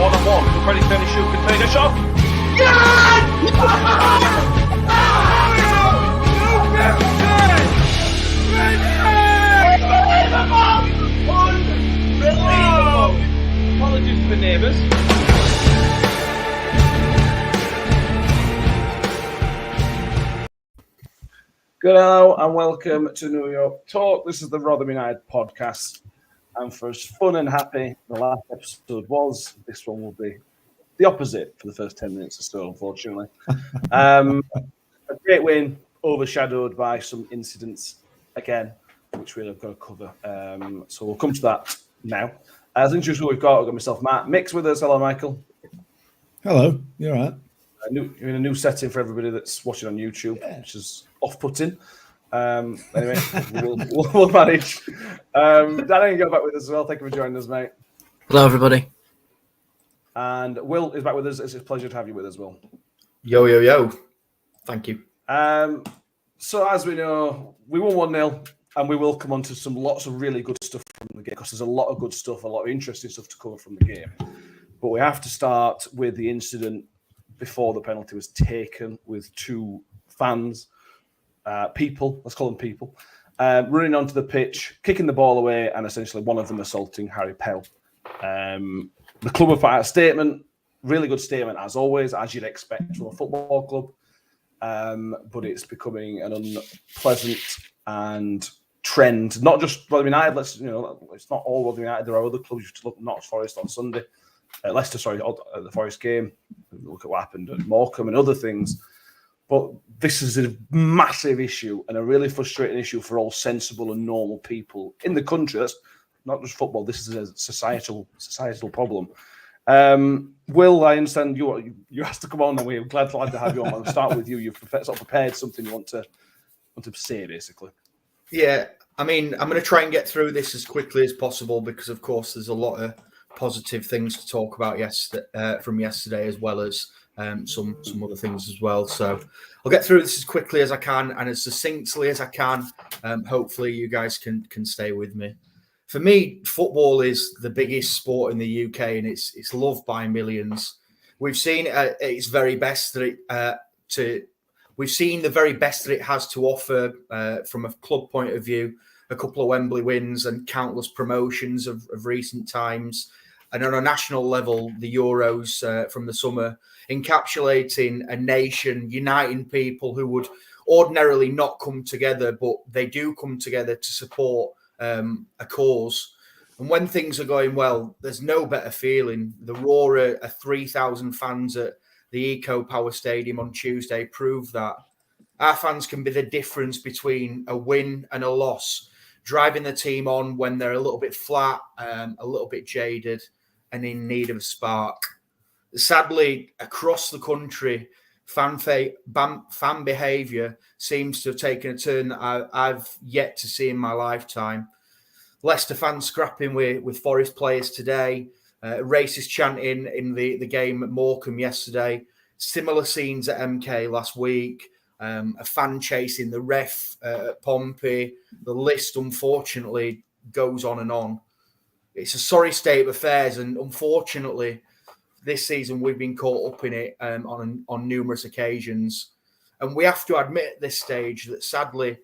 1-on-1. Ready, finish, shoot, can take a shot. Unbelievable! Apologies to the neighbours. Good hello and welcome to New York Talk. This is the Rotherham United podcast. And for as fun and happy the last episode was, this one will be the opposite for the first 10 minutes or so, unfortunately. A great win, overshadowed by some incidents, again, which we're going to cover. So we'll come to that now. As usual, we've got myself, Matt. Mick's with us. Hello, Michael. Hello, you all right? You're in a new setting for everybody that's watching on YouTube, which is off-putting. Anyway, we'll manage. Danny, go back with us as well. Thank you for joining us, mate. Hello, everybody. And Will is back with us. It's a pleasure to have you with us, Will. Yo. Thank you. So as we know, we won 1-0, and we will come on to lots of really good stuff from the game, because there's a lot of good stuff, a lot of interesting stuff to cover from the game. But we have to start with the incident before the penalty was taken, with two fans, people, let's call them people, running onto the pitch, kicking the ball away, and essentially one of them assaulting Harry Pell. The club have put out a statement, really good statement as always, as you'd expect from a football club, but it's becoming an unpleasant and trend, not just Rotherham United. It's not all Rotherham United. There are other clubs. You have to look at Notts Forest on Sunday, Leicester, the Forest game. Look at what happened at Morecambe and other things. But this is a massive issue and a really frustrating issue for all sensible and normal people in the country. That's not just football. This is a societal problem. Will, I understand you asked to come on, and we're glad to have you on. I'll start with you. You've prepared something you want to say, basically. Yeah, I mean, I'm going to try and get through this as quickly as possible because, of course, there's a lot of positive things to talk about from yesterday, as well as some other things as well. So I'll get through this as quickly as I can and as succinctly as I can. Hopefully, you guys can stay with me. For me, football is the biggest sport in the UK, and it's loved by millions. We've seen its very best we've seen the very best that it has to offer from a club point of view. A couple of Wembley wins and countless promotions of recent times, and on a national level, the Euros from the summer, encapsulating a nation, uniting people who would ordinarily not come together, but they do come together to support a cause. And when things are going well, there's no better feeling. The roar of 3,000 fans at the Eco Power Stadium on Tuesday proved that our fans can be the difference between a win and a loss, driving the team on when they're a little bit flat, a little bit jaded, and in need of a spark. Sadly, across the country, fan behaviour seems to have taken a turn that I've yet to see in my lifetime. Leicester fans scrapping with Forest players today, racist chanting in the game at Morecambe yesterday, similar scenes at MK last week, a fan chasing the ref at Pompey. The list, unfortunately, goes on and on. It's a sorry state of affairs, and unfortunately, this season we've been caught up in it on numerous occasions. And we have to admit at this stage that sadly,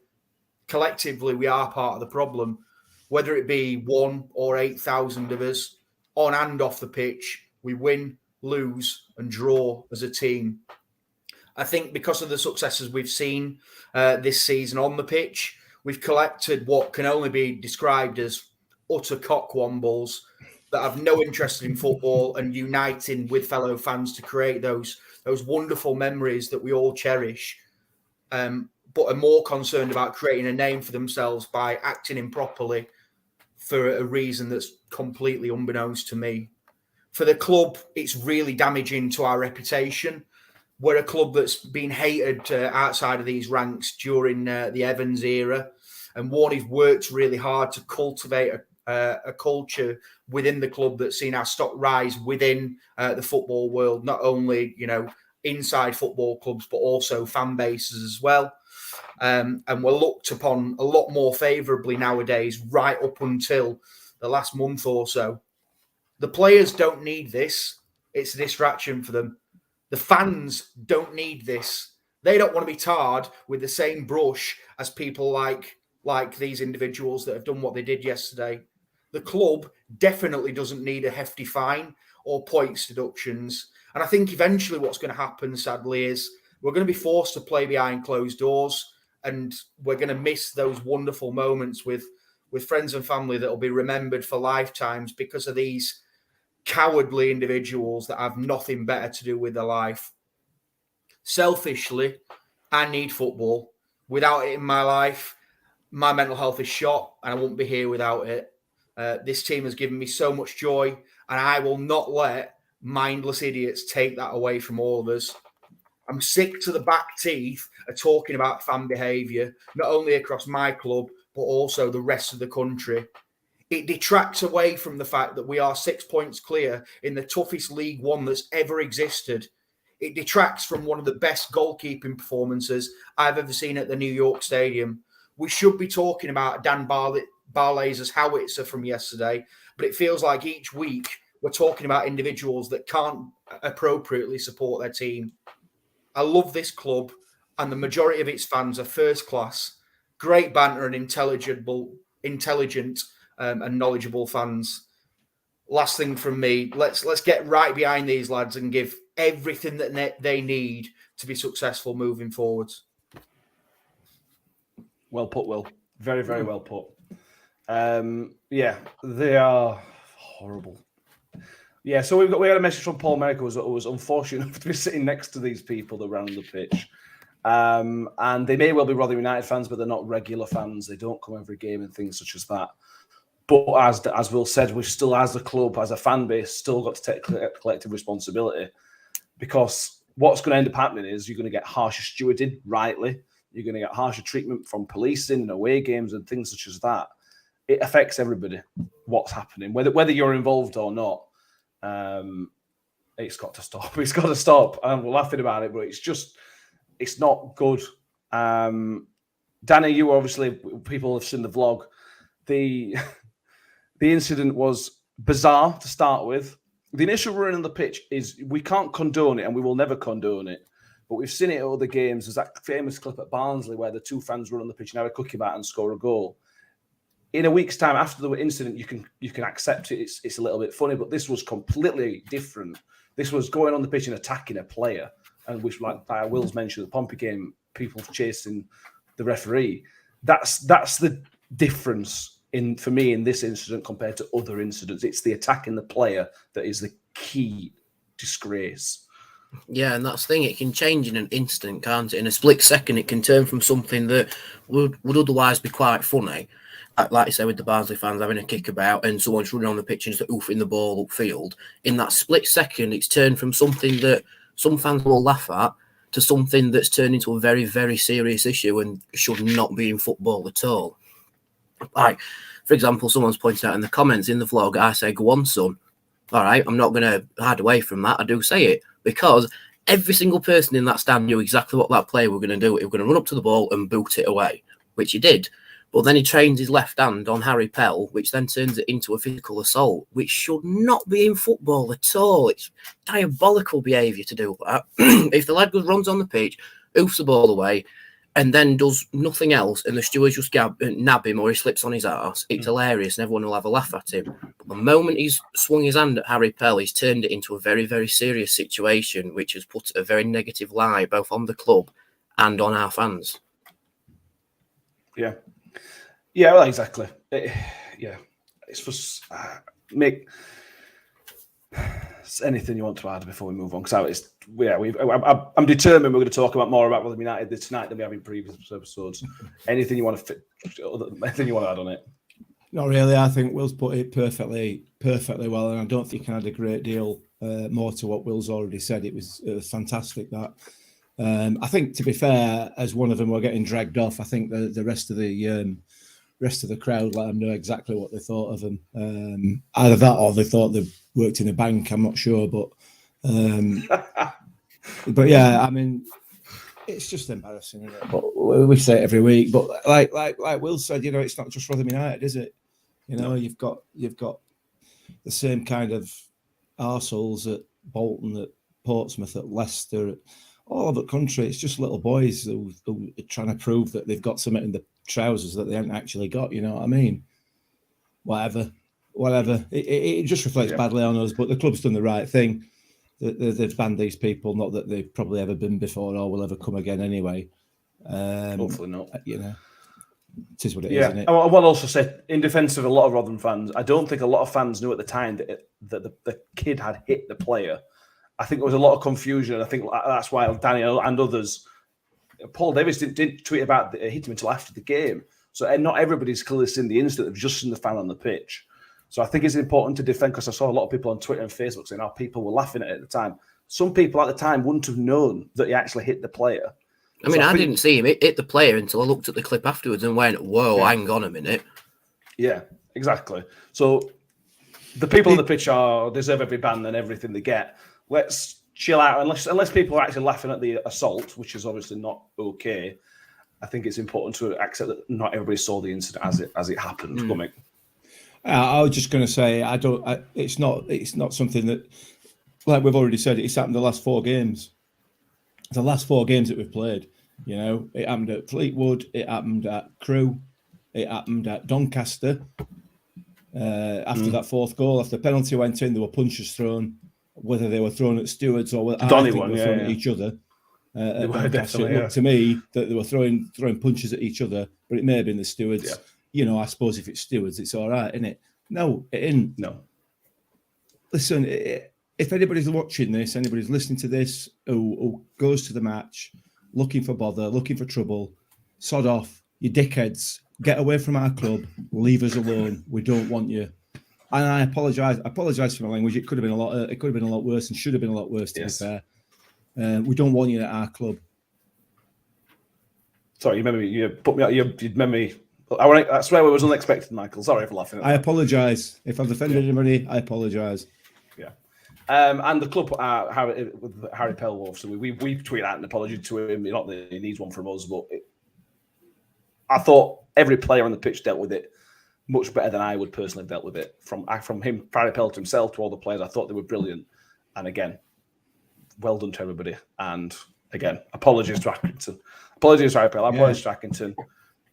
collectively, we are part of the problem, whether it be 1 or 8,000 of us on and off the pitch. We win, lose and draw as a team. I think because of the successes we've seen this season on the pitch, we've collected what can only be described as utter cockwombles that have no interest in football and uniting with fellow fans to create those wonderful memories that we all cherish, but are more concerned about creating a name for themselves by acting improperly for a reason that's completely unbeknownst to me. For the club, it's really damaging to our reputation. We're a club that's been hated outside of these ranks during the Evans era, and Warney's worked really hard to cultivate a culture within the club that's seen our stock rise within the football world, not only inside football clubs but also fan bases as well. And we're looked upon a lot more favourably nowadays, right up until the last month or so. The players don't need this. It's a distraction for them. The fans don't need this. They don't want to be tarred with the same brush as people like these individuals that have done what they did yesterday. The club definitely doesn't need a hefty fine or points deductions. And I think eventually what's going to happen, sadly, is we're going to be forced to play behind closed doors, and we're going to miss those wonderful moments with friends and family that will be remembered for lifetimes because of these cowardly individuals that have nothing better to do with their life. Selfishly, I need football. Without it in my life, my mental health is shot, and I wouldn't be here without it. This team has given me so much joy, and I will not let mindless idiots take that away from all of us. I'm sick to the back teeth of talking about fan behaviour, not only across my club, but also the rest of the country. It detracts away from the fact that we are 6 points clear in the toughest League One that's ever existed. It detracts from one of the best goalkeeping performances I've ever seen at the New York Stadium. We should be talking about Dan Barley's howitzer from yesterday, but it feels like each week we're talking about individuals that can't appropriately support their team. I love this club, and the majority of its fans are first class, great banter and intelligent and knowledgeable fans. Last thing from me, let's get right behind these lads and give everything that they need to be successful moving forwards. Well put, Will. Very, very well put. Yeah, they are horrible. Yeah, so we had a message from Paul Merrick, who was unfortunate enough to be sitting next to these people that were on the pitch. And they may well be Rotherham United fans, but they're not regular fans. They don't come every game and things such as that. But as Will said, we've still, as a club, as a fan base, still got to take collective responsibility, because what's going to end up happening is you're going to get harsher stewarding, rightly. You're going to get harsher treatment from policing and away games and things such as that. It affects everybody, what's happening, whether you're involved or not. It's got to stop. It's got to stop. And we're laughing about it, but it's not good. Danny, you obviously, people have seen the vlog. The incident was bizarre to start with. The initial run on the pitch is, we can't condone it and we will never condone it. But we've seen it at other games. There's that famous clip at Barnsley where the two fans run on the pitch and have a cookie bat and score a goal. In a week's time after the incident, you can accept it. It's a little bit funny, but this was completely different. This was going on the pitch and attacking a player, and which, like Will's mentioned, the Pompey game, people chasing the referee. That's the difference for me in this incident compared to other incidents. It's the attacking the player that is the key disgrace. Yeah, and that's the thing. It can change in an instant, can't it? In a split second, it can turn from something that would otherwise be quite funny, like you say, with the Barnsley fans having a kick about and someone's running on the pitch and just oofing the ball upfield. In that split second, it's turned from something that some fans will laugh at to something that's turned into a very, very serious issue and should not be in football at all. Like, for example, someone's pointed out in the comments in the vlog, I say, go on, son. All right, I'm not going to hide away from that. I do say it, because every single person in that stand knew exactly what that player were going to do. He was going to run up to the ball and boot it away, which he did. But then he trains his left hand on Harry Pell, which then turns it into a physical assault, which should not be in football at all. It's diabolical behaviour to do that. If the lad runs on the pitch, oofs the ball away, and then does nothing else, and the stewards just nab him or he slips on his arse, it's hilarious and everyone will have a laugh at him. But the moment he's swung his hand at Harry Pell, he's turned it into a very, very serious situation, which has put a very negative light both on the club and on our fans. Yeah. Yeah, well, exactly. It's just it's anything you want to add before we move on? Because I'm determined we're going to talk more about Rotherham United tonight than we have in previous episodes. Anything you want to add on it? Not really. I think Will's put it perfectly well, and I don't think I can add a great deal more to what Will's already said. It was fantastic. That I think, to be fair, as one of them were getting dragged off, I think the rest of the crowd let them know exactly what they thought of them. Either that or they thought they worked in a bank. I'm not sure, but yeah, I mean, it's just embarrassing, isn't it? But we say it every week. But like Will said, it's not just Rotherham United, is it? You've got the same kind of arseholes Bolton, at Portsmouth, at Leicester, all over the country. It's just little boys who are trying to prove that they've got something in the trousers that they haven't actually got. You know what I mean? Whatever. It just reflects badly on us, but the club's done the right thing. They've banned these people, not that they've probably ever been before or will ever come again anyway. Hopefully not. You know, it is what it is, Yeah, isn't it? I will also say, in defence of a lot of Rotherham fans, I don't think a lot of fans knew at the time that the kid had hit the player. I think there was a lot of confusion. I think that's why Daniel and others, Paul Davis didn't tweet about it hit him until after the game. So not everybody's clearly seen the incident. They've just seen the fan on the pitch. So I think it's important to defend, because I saw a lot of people on Twitter and Facebook saying, people were laughing at it at the time. Some people at the time wouldn't have known that he actually hit the player. I mean, I didn't see him hit the player until I looked at the clip afterwards and went, whoa, hang on a minute. Yeah, exactly. So the people on the pitch deserve every ban and everything they get. Let's chill out. Unless people are actually laughing at the assault, which is obviously not okay, I think it's important to accept that not everybody saw the incident as it happened. Go, mate. I was just going to say, it's not something that, like we've already said, it's happened the last 4 games. The last 4 games that we've played, you know, it happened at Fleetwood, it happened at Crewe, it happened at Doncaster. After that 4th goal, after the penalty went in, there were punches thrown, whether they were thrown at stewards or whether they were thrown at each other. It looked to me that they were throwing punches at each other, but it may have been the stewards. Yeah. You know, I suppose if it's stewards, it's all right, isn't it? No, it isn't. No. Listen, if anybody's watching this, anybody's listening to this, who goes to the match looking for bother, looking for trouble, sod off, you dickheads, get away from our club, leave us alone. We don't want you. And I apologise for my language. It could have been a lot worse, and should have been a lot worse, to be fair. We don't want you at our club. Sorry, you put me out. You made me. I swear it was unexpected, Michael. Sorry for laughing at that. I apologise. If I've offended anybody, I apologise. Yeah. And the club, with Harry Pellworth, so we tweeted out an apology to him. Not that he needs one from us, but I thought every player on the pitch dealt with it much better than I would personally have dealt with it. From him, Harry Pell to himself, to all the players, I thought they were brilliant. And again, well done to everybody. And again, apologies to Accrington. Apologies to Harry Pell. Apologies to Accrington.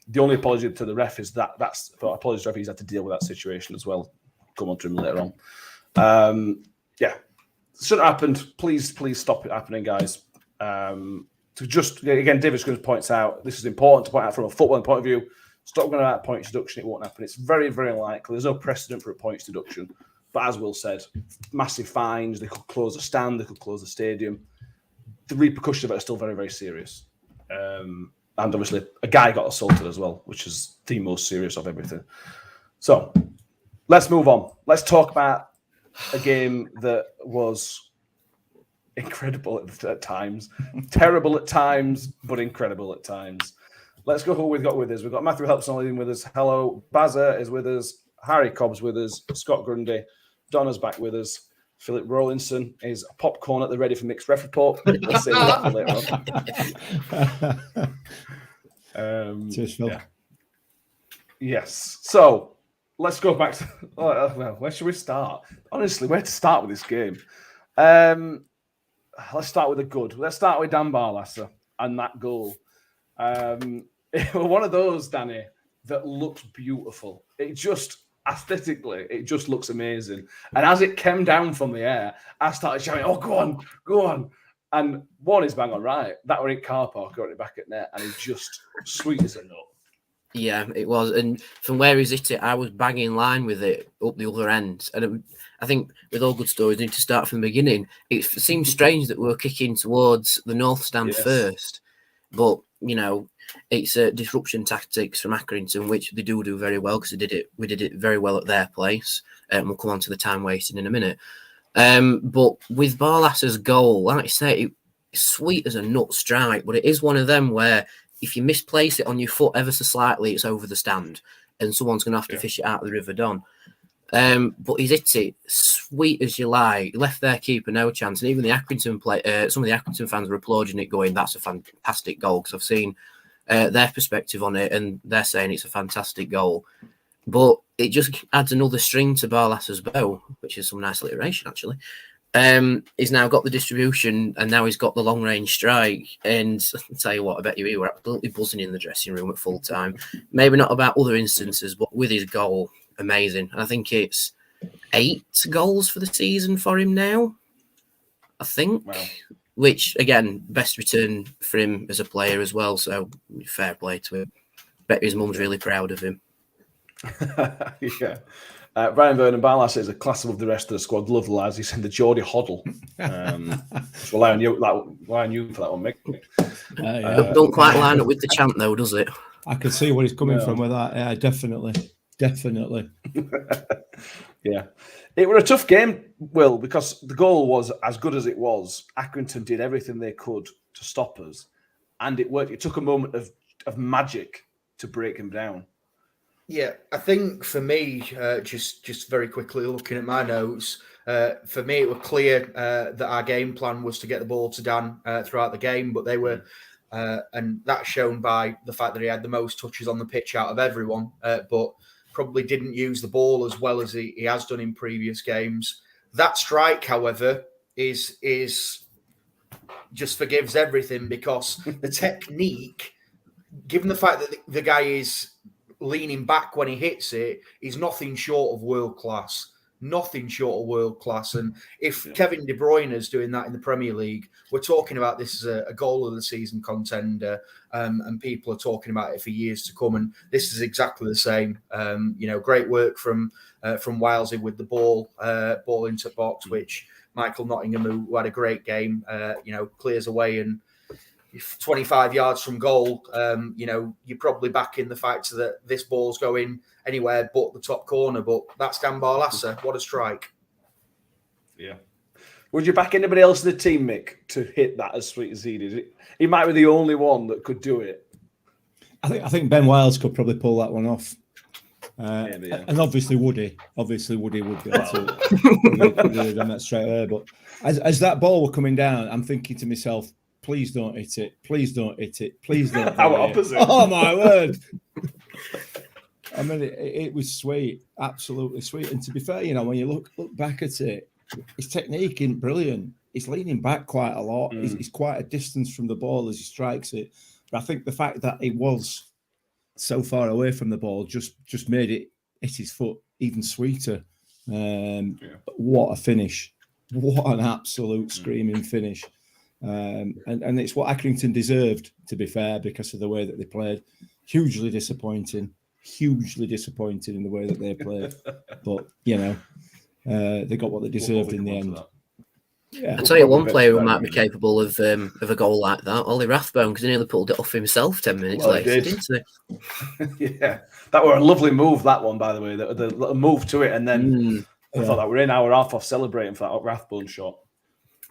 The only apology to the ref is that's apologies to the ref. He's had to deal with that situation as well. Come on to him later on. Shouldn't have happened. Please stop it happening, guys. David's going to point out, this is important to point out from a footballing point of view. Stop going about points deduction. It won't happen. It's very, very likely. There's no precedent for a points deduction. But as Will said, massive fines. They could close the stand. They could close the stadium. The repercussions of it are still very, very serious. And obviously, a guy got assaulted as well, which is the most serious of everything. So, let's move on. Let's talk about a game that was incredible at times, terrible at times, but incredible at times. Let's go who we've got with us. We've got Matthew Helpson with us. Hello. Bazza is with us. Harry Cobb's with us. Scott Grundy. Donna's back with us. Philip Rowlinson is popcorn at the ready for mixed ref report. We'll save that for later on. Cheers, Phil. Yeah. Yes. So let's go back to where should we start? Honestly, where to start with this game? Let's start with the good. Let's start with Dan Barlasser and that goal. One of those, Danny, that looks beautiful. It just aesthetically, it just looks amazing. And as it came down from the air, I started shouting, "Oh, go on!" And one is bang on right. That were in car park, got it back at net, and it's just sweet as a nut. Yeah, it was. And from where he's hit it, I was bang in line with it up the other end. And I think with all good stories, you need to start from the beginning. It seems strange that we're kicking towards the north stand first, but you know, it's disruption tactics from Accrington, which they do very well because we did it very well at their place. We'll come on to the time wasting in a minute. But with Barlasser's goal, like I say, it's sweet as a nut strike, but it is one of them where if you misplace it on your foot ever so slightly, it's over the stand, and someone's going to have to fish it out of the River Don. But he's hit it sweet as you like. He left their keeper no chance, and even the Accrington some of the Accrington fans were applauding it, going, "That's a fantastic goal." Because I've seen their perspective on it, and they're saying it's a fantastic goal. But it just adds another string to Barlasser's bow, which is some nice alliteration, actually. He's now got the distribution, and now he's got the long range strike. And I'll tell you what, I bet you he were absolutely buzzing in the dressing room at full time. Maybe not about other instances, but with his goal, amazing. And I think it's 8 goals for the season for him now, I think. Wow. Which, again, best return for him as a player as well. So fair play to him. Bet his mum's really proud of him. Yeah. Ryan Vernon Barlas is a class above the rest of the squad. Love the lads. He's in the Geordie Hoddle. So rely on you for that one, Mick. Don't quite line up with the chant, though, does it? I can see where he's coming from with that. Yeah, definitely. Yeah. It was a tough game, Will, because the goal was as good as it was. Accrington did everything they could to stop us, and it worked. It took a moment of magic to break him down. Yeah, I think for me, just very quickly looking at my notes, for me it was clear that our game plan was to get the ball to Dan throughout the game, but they were, and that's shown by the fact that he had the most touches on the pitch out of everyone, but probably didn't use the ball as well as he has done in previous games. That strike, however, is just forgives everything, because the technique, given the fact that the guy is leaning back when he hits it, is nothing short of world class. And if Kevin De Bruyne is doing that in the Premier League, we're talking about this as a goal of the season contender, and people are talking about it for years to come. And this is exactly the same. Great work from Wilesy with the ball into box, which Michael Nottingham, who had a great game, clears away, and 25 yards from goal, you're probably back in the fact that this ball's going anywhere but the top corner. But that's Dan Barlasa. What a strike. Yeah. Would you back anybody else in the team, Mick, to hit that as sweet as he did? He might be the only one that could do it. I think Ben Wiles could probably pull that one off. Maybe, yeah. And obviously Woody would be able to do that straight away. But as that ball were coming down, I'm thinking to myself, please don't hit it. Please don't hit it. Please don't. Our opposite. Oh, my word. I mean, it was sweet. Absolutely sweet. And to be fair, when you look back at it, his technique isn't brilliant. He's leaning back quite a lot. He's quite a distance from the ball as he strikes it. But I think the fact that he was so far away from the ball just made it hit his foot even sweeter. What a finish. What an absolute screaming finish. And it's what Accrington deserved, to be fair, because of the way that they played. Hugely disappointing in the way that they played. But, they got what they deserved in the end. Yeah. I'll tell you one player who might be capable of a goal like that, Ollie Rathbone, because he nearly pulled it off himself 10 minutes later, didn't he? Yeah. That were a lovely move, that one, by the way. The move to it, and then I thought that we're in our half off celebrating for that Rathbone shot.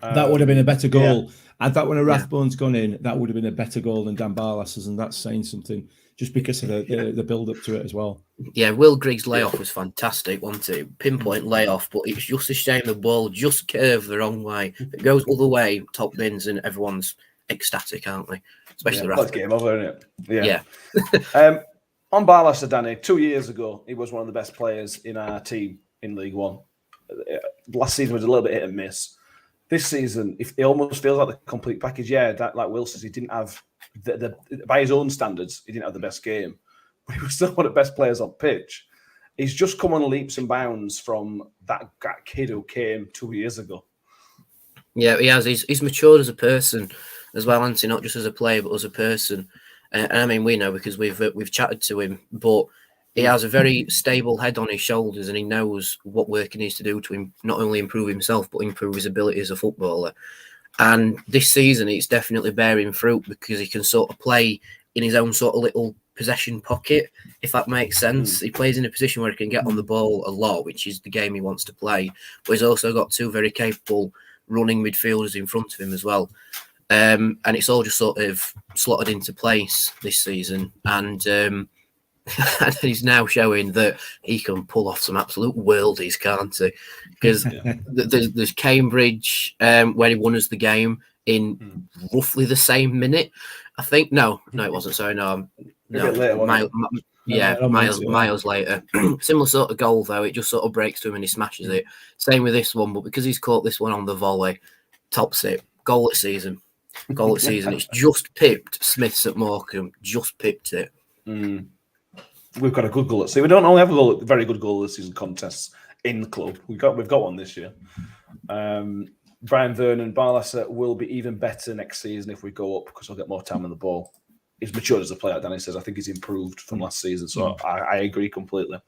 That would have been a better goal. And that when a Rathbone's gone in, that would have been a better goal than Dan Barlas's, and that's saying something just because of the build-up to it as well. Yeah, Will Griggs' layoff was fantastic, wasn't it? Pinpoint layoff, but it's just a shame the ball just curved the wrong way. If it goes other way, top bins, and everyone's ecstatic, aren't they? Especially Rathbone. That's game over, isn't it? Yeah. On Barlas, Danny, 2 years ago, he was one of the best players in our team in League One. Last season was a little bit hit and miss. This season, it almost feels like the complete package. Yeah, like Will says, he didn't have by his own standards, he didn't have the best game, but he was still one of the best players on pitch. He's just come on leaps and bounds from that kid who came 2 years ago. Yeah, he has. He's matured as a person as well, Anthony, not just as a player, but as a person. And I mean, we know because we've chatted to him, but he has a very stable head on his shoulders, and he knows what work he needs to do to not only improve himself, but improve his ability as a footballer. And this season, it's definitely bearing fruit because he can sort of play in his own sort of little possession pocket, if that makes sense. He plays in a position where he can get on the ball a lot, which is the game he wants to play. But he's also got two very capable running midfielders in front of him as well. And it's all just sort of slotted into place this season. And and he's now showing that he can pull off some absolute worldies, can't he? Because there's Cambridge, where he won us the game in roughly the same minute. I think no, it wasn't. Sorry, no. Yeah, I don't mind it. miles later. Similar sort of goal, though. It just sort of breaks to him and he smashes it. Same with this one, but because he's caught this one on the volley, tops it. Goal at season. It's just pipped Smiths at Morecambe. Just pipped it. We've got a good goal at season. We don't only have a very good goal of the season contests in the club. We've got one this year. Brian Vernon Barlasser will be even better next season if we go up because he'll get more time on the ball. He's matured as a player, Danny says. I think he's improved from last season, so I agree completely.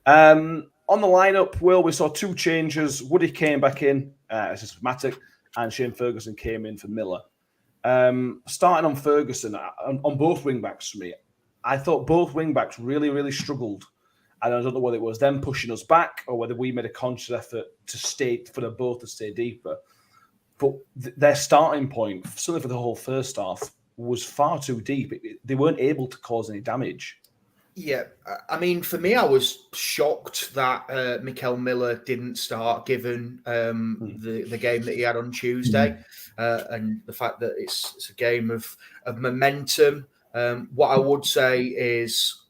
On the lineup, Will, we saw 2 changes. Woody came back in as systematic, and Shane Ferguson came in for Miller. Starting on Ferguson, on both wing-backs for me, I thought both wing-backs really, really struggled. And I don't know whether it was them pushing us back or whether we made a conscious effort for them both to stay deeper. But their starting point, certainly for the whole first half, was far too deep. They weren't able to cause any damage. Yeah, I mean, for me, I was shocked that Mikel Miller didn't start, given the game that he had on Tuesday, and the fact that it's a game of momentum. What I would say is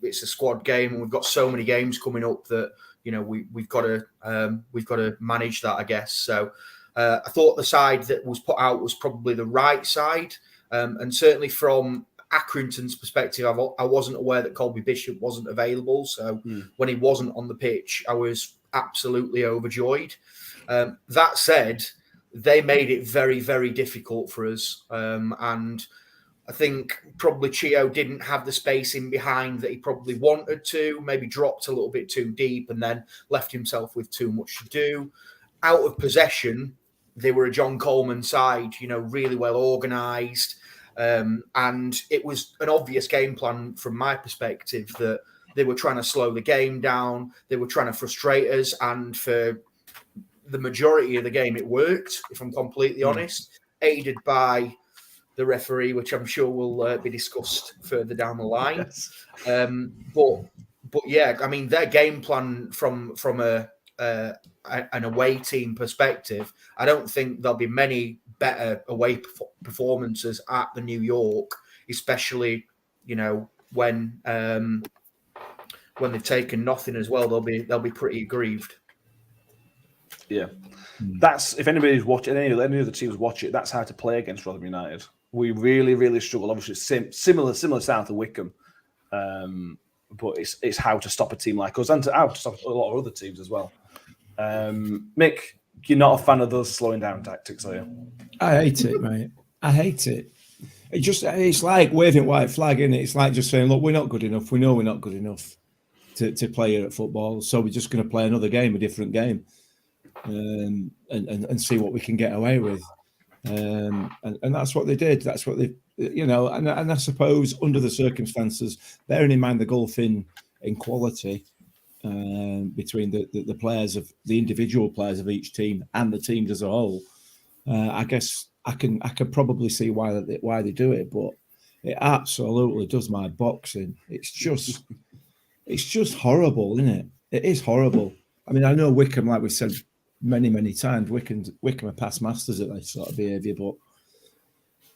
it's a squad game, and we've got so many games coming up that we've got to manage that, I guess. So I thought the side that was put out was probably the right side. And certainly from Accrington's perspective, I wasn't aware that Colby Bishop wasn't available. So when he wasn't on the pitch, I was absolutely overjoyed. That said, they made it very, very difficult for us. And I think probably Chio didn't have the space in behind that he probably wanted to, maybe dropped a little bit too deep and then left himself with too much to do. Out of possession, they were a John Coleman side, really well organised. And it was an obvious game plan from my perspective that they were trying to slow the game down. They were trying to frustrate us. And for the majority of the game, it worked, if I'm completely honest, aided by the referee, which I'm sure will be discussed further down the line. Yes. But yeah, I mean, their game plan from an away team perspective, I don't think there'll be many better away performances at the New York, especially when they've taken nothing as well. They'll be pretty aggrieved. Yeah, that's if anybody's watching, any of the teams watch it, that's how to play against Rotherham United. We really, really struggle. Obviously, similar south of Wickham, but it's how to stop a team like us and how to stop a lot of other teams as well. Mick, you're not a fan of those slowing down tactics, are you? I hate it, mate. I hate it. It's like waving white flag, isn't it? It's like just saying, look, we're not good enough. We know we're not good enough to play here at football, so we're just going to play another game, a different game, and see what we can get away with. And that's what they did. That's what they, and I suppose under the circumstances, bearing in mind the gulf in quality between the players of the individual players of each team and the teams as a whole, I guess I can probably see why they do it, but it absolutely does my boxing. It's just horrible, isn't it? It is horrible. I mean, I know Wickham, like we said many times, Wickham are past masters at this sort of behaviour, but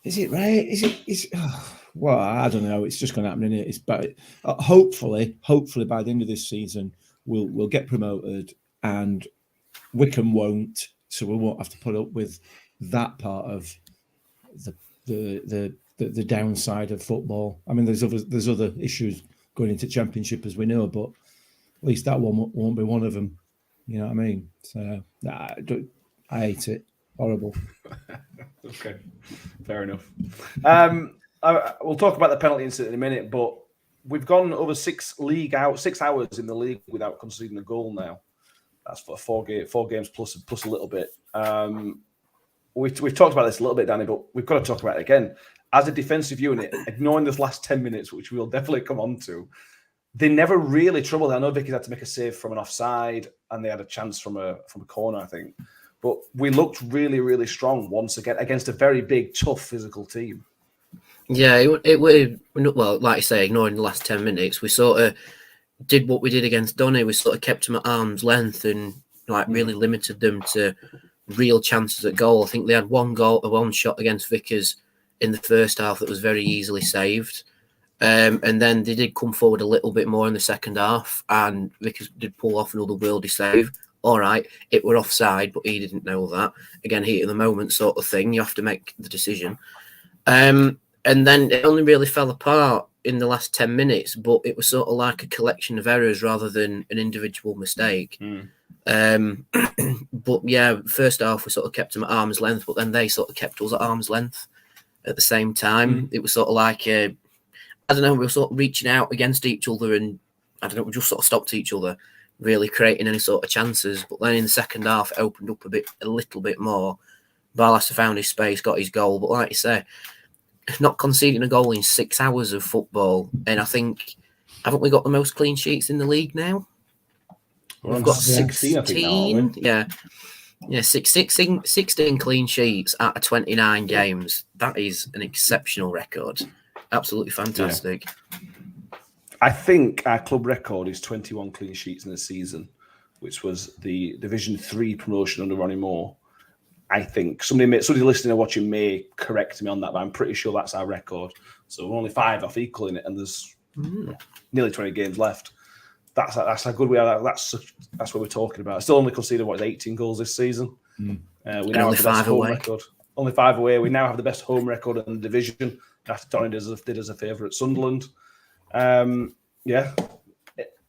is it right? Well, I don't know. It's just going to happen, isn't it? But hopefully by the end of this season, we'll get promoted, and Wickham won't, so we won't have to put up with that part of the downside of football. I mean, there's other issues going into Championship, as we know, but at least that one won't be one of them. You know what I mean? So I hate it. Horrible. Okay, fair enough. We'll talk about the penalty incident in a minute, but we've gone over 6 hours in the league without conceding a goal now. That's for 4 games plus a little bit. We've talked about this a little bit, Danny, but we've got to talk about it again. As a defensive unit, ignoring this last 10 minutes, which we'll definitely come on to, they never really troubled. I know Vicky had to make a save from an offside, and they had a chance from a corner, I think. But we looked really, really strong once again against a very big, tough, physical team. Yeah, it would. Well, like you say, ignoring the last 10 minutes, we sort of did what we did against Donny. We sort of kept them at arm's length and really limited them to real chances at goal. I think they had one shot against Vickers in the first half that was very easily saved. And then they did come forward a little bit more in the second half, and Vickers did pull off another worldy save. All right, it were offside, but he didn't know that. Again, heat of the moment sort of thing. You have to make the decision. And then it only really fell apart in the last 10 minutes, but it was sort of like a collection of errors rather than an individual mistake. But yeah, first half we sort of kept them at arm's length, but then they sort of kept us at arm's length at the same time. It was sort of like, I don't know, we were sort of reaching out against each other, and I don't know, we just sort of stopped each other really creating any sort of chances. But then in the second half, it opened up a little bit more. Barlaser found his space, got his goal, but like you say, not conceding a goal in 6 hours of football, and I think, haven't we got the most clean sheets in the league now? We've got 16, I think now, yeah, 16 clean sheets out of 29 games. That is an exceptional record. Absolutely fantastic. Yeah. I think our club record is 21 clean sheets in a season, which was the Division 3 promotion under Ronnie Moore. I think somebody listening or watching may correct me on that, but I'm pretty sure that's our record. So we're only 5 off equaling it, and there's nearly 20 games left. That's how good we are. That's what we're talking about. Still only conceded 18 goals this season. We now have the best home record. Only 5 away. We now have the best home record in the division. After Donny did us a favour at Sunderland. We're going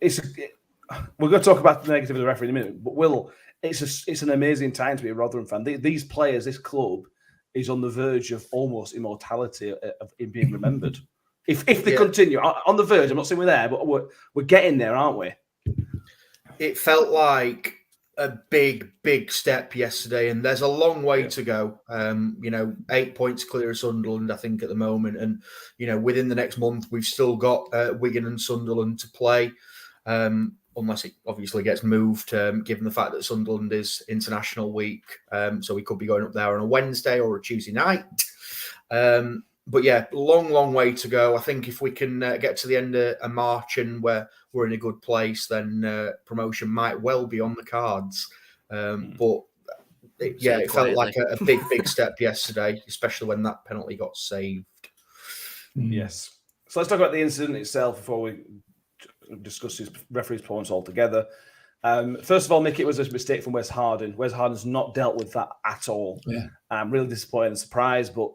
to talk about the negative of the referee in a minute. But Will, it's an amazing time to be a Rotherham fan. These players, this club, is on the verge of almost immortality in being remembered. If they continue on the verge, I'm not saying we're there, but we're getting there, aren't we? It felt like a big step yesterday, and there's a long way to go. 8 points clear of Sunderland, I think, at the moment, and within the next month we've still got Wigan and Sunderland to play, unless it obviously gets moved, given the fact that Sunderland is International Week, so we could be going up there on a Wednesday or a Tuesday night. But yeah, long way to go. I think if we can get to the end of March and we're in a good place, then promotion might well be on the cards. But it felt like a big step yesterday, especially when that penalty got saved. Yes. So let's talk about the incident itself before we discuss his referee's points altogether. First of all, Mick, it was a mistake from Wes Harden. Wes Harden's not dealt with that at all. Yeah. I'm really disappointed and surprised, but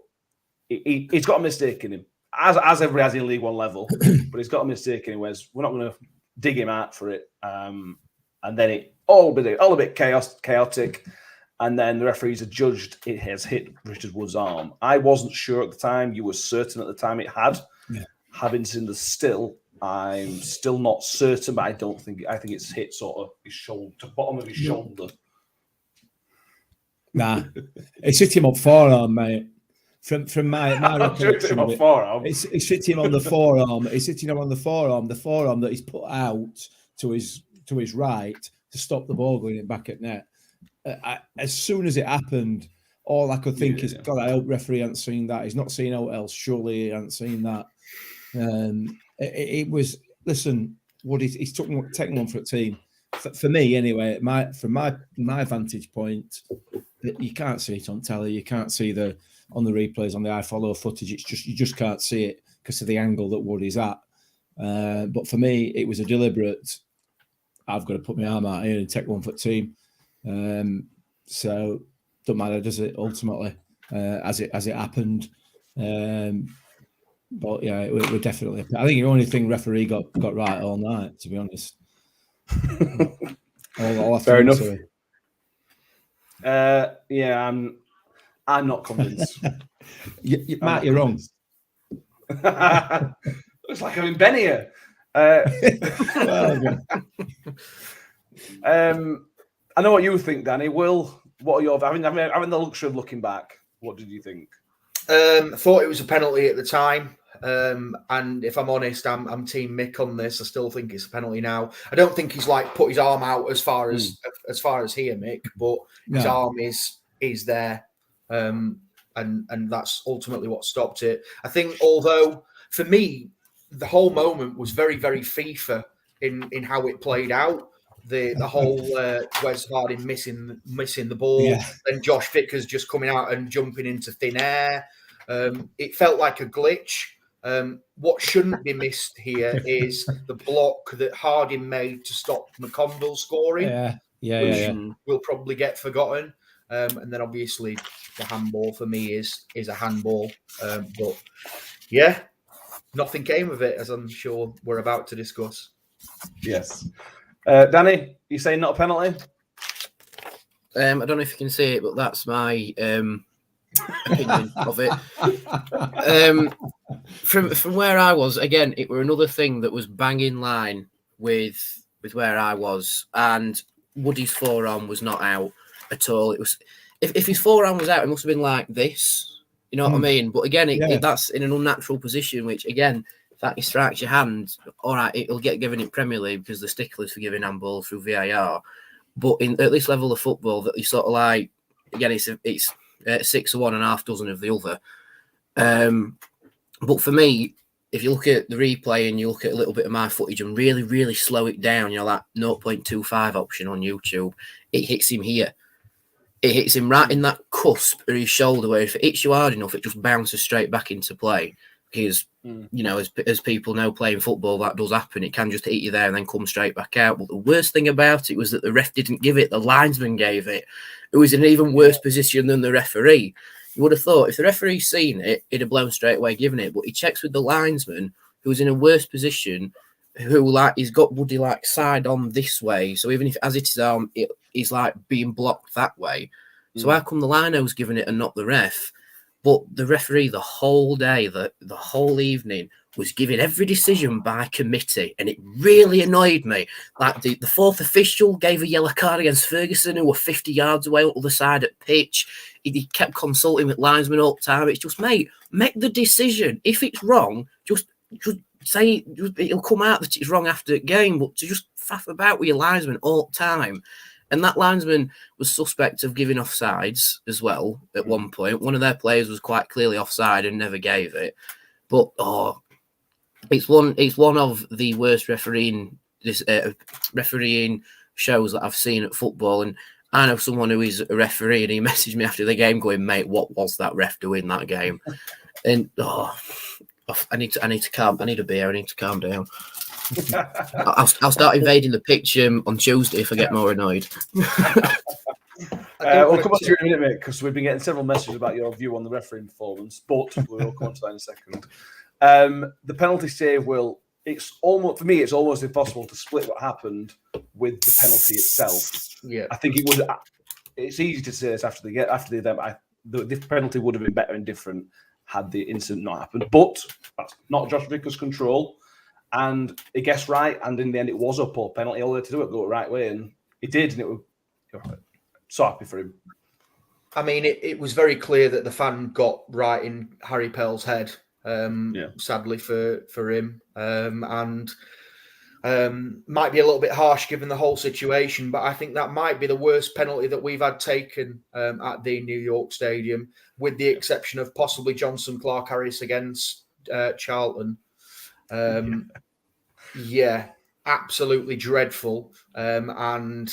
he's got a mistake in him, as everybody has in League One level. But he's got a mistake in him. Whereas we're not going to dig him out for it, and then it all a bit chaotic, and then the referees adjudged it has hit Richard Wood's arm. I wasn't sure at the time. You were certain at the time it had. Yeah. Having seen the still, I'm still not certain, but I think it's hit sort of his shoulder, to bottom of his shoulder. Nah, it's hit him up forearm, mate. From my recollection, it's hit him on the forearm. It's hitting him on the forearm that he's put out to his right to stop the ball going back at net. As soon as it happened, all I could think is, God, I hope referee hasn't seen that. He's not seen out else. Surely he hasn't seen that. It was, listen, what he's taking one for a team. For me, anyway, from my vantage point, you can't see it on telly. You can't see on the replays, on the iFollow footage. It's just, you just can't see it because of the angle that Wood is at. But for me, it was a deliberate, I've got to put my arm out here and take one for the team. So don't matter, does it, ultimately, as it happened. But yeah, we're definitely, I think the only thing referee got right all night, to be honest. Fair enough. I'm not convinced. Matt, you're wrong. Looks like I'm in Ben here. I know what you think, Danny. Will, what are your having the luxury of looking back? What did you think? I thought it was a penalty at the time. And if I'm honest, I'm Team Mick on this. I still think it's a penalty now. I don't think he's put his arm out as far as here, Mick, but his arm is there. And that's ultimately what stopped it. I think, although for me, the whole moment was very, very FIFA in how it played out. The whole Wes Harding missing the ball, and Josh Vickers just coming out and jumping into thin air. It felt like a glitch. What shouldn't be missed here is the block that Harding made to stop McConville scoring, which will probably get forgotten. And then obviously the handball for me is a handball. But yeah, nothing came of it, as I'm sure we're about to discuss. Yes. Danny, you saying not a penalty? I don't know if you can see it, but that's my opinion of it. From where I was, again, it were another thing that was bang in line with where I was, and Woody's forearm was not out at all. It was if his forearm was out, it must have been like this. You know what I mean? But again, that's in an unnatural position, which again, if that strikes your hand, all right, it'll get given in Premier League because the sticklers for giving handballs through VAR. But at this level of football, that you sort of like, again, it's 6 of one and half dozen of the other. But for me, if you look at the replay and you look at a little bit of my footage and really, really slow it down, that 0.25 option on YouTube, it hits him here. It hits him right in that cusp of his shoulder, where if it hits you hard enough, it just bounces straight back into play. Because, as people know, playing football, that does happen. It can just hit you there and then come straight back out. But the worst thing about it was that the ref didn't give it. The linesman gave it. It was in an even worse position than the referee. You would have thought if the referee's seen it, he'd have blown straight away, given it. But he checks with the linesman, who's in a worse position, who he's got Woody side on this way. So even if as it is arm, he's being blocked that way. So how come the lino's giving it and not the ref? But the referee the whole day, the whole evening, was giving every decision by committee, and it really annoyed me. The fourth official gave a yellow card against Ferguson, who were 50 yards away on the other side at pitch. He kept consulting with linesmen all the time. It's just, mate, make the decision. If it's wrong, just say it'll come out that it's wrong after the game, but to just faff about with your linesman all the time. And that linesman was suspect of giving offsides as well at one point. One of their players was quite clearly offside and never gave it. But it's one of the worst refereeing shows that I've seen at football. And I know someone who is a referee, and he messaged me after the game going, "Mate, what was that ref doing that game?" And I need to calm. I need a beer. I need to calm down. I'll start invading the pitch on Tuesday if I get more annoyed. We'll come on to you in a minute, mate, because we've been getting several messages about your view on the refereeing performance, but we'll come on to that in a second. The penalty save it's almost impossible to split what happened with the penalty itself. Yeah, I think it's easy to say this after the event. The penalty would have been better and different had the incident not happened, but that's not Josh Vickers' control. And he guessed right, and in the end, it was a poor penalty. All he had to do was go the right way, and he did, and it was so happy for him. I mean, it was very clear that the fan got right in Harry Pell's head, sadly for him, and might be a little bit harsh given the whole situation, but I think that might be the worst penalty that we've had taken at the New York Stadium, with the exception of possibly Johnson Clark-Harris against Charlton. Yeah, absolutely dreadful. And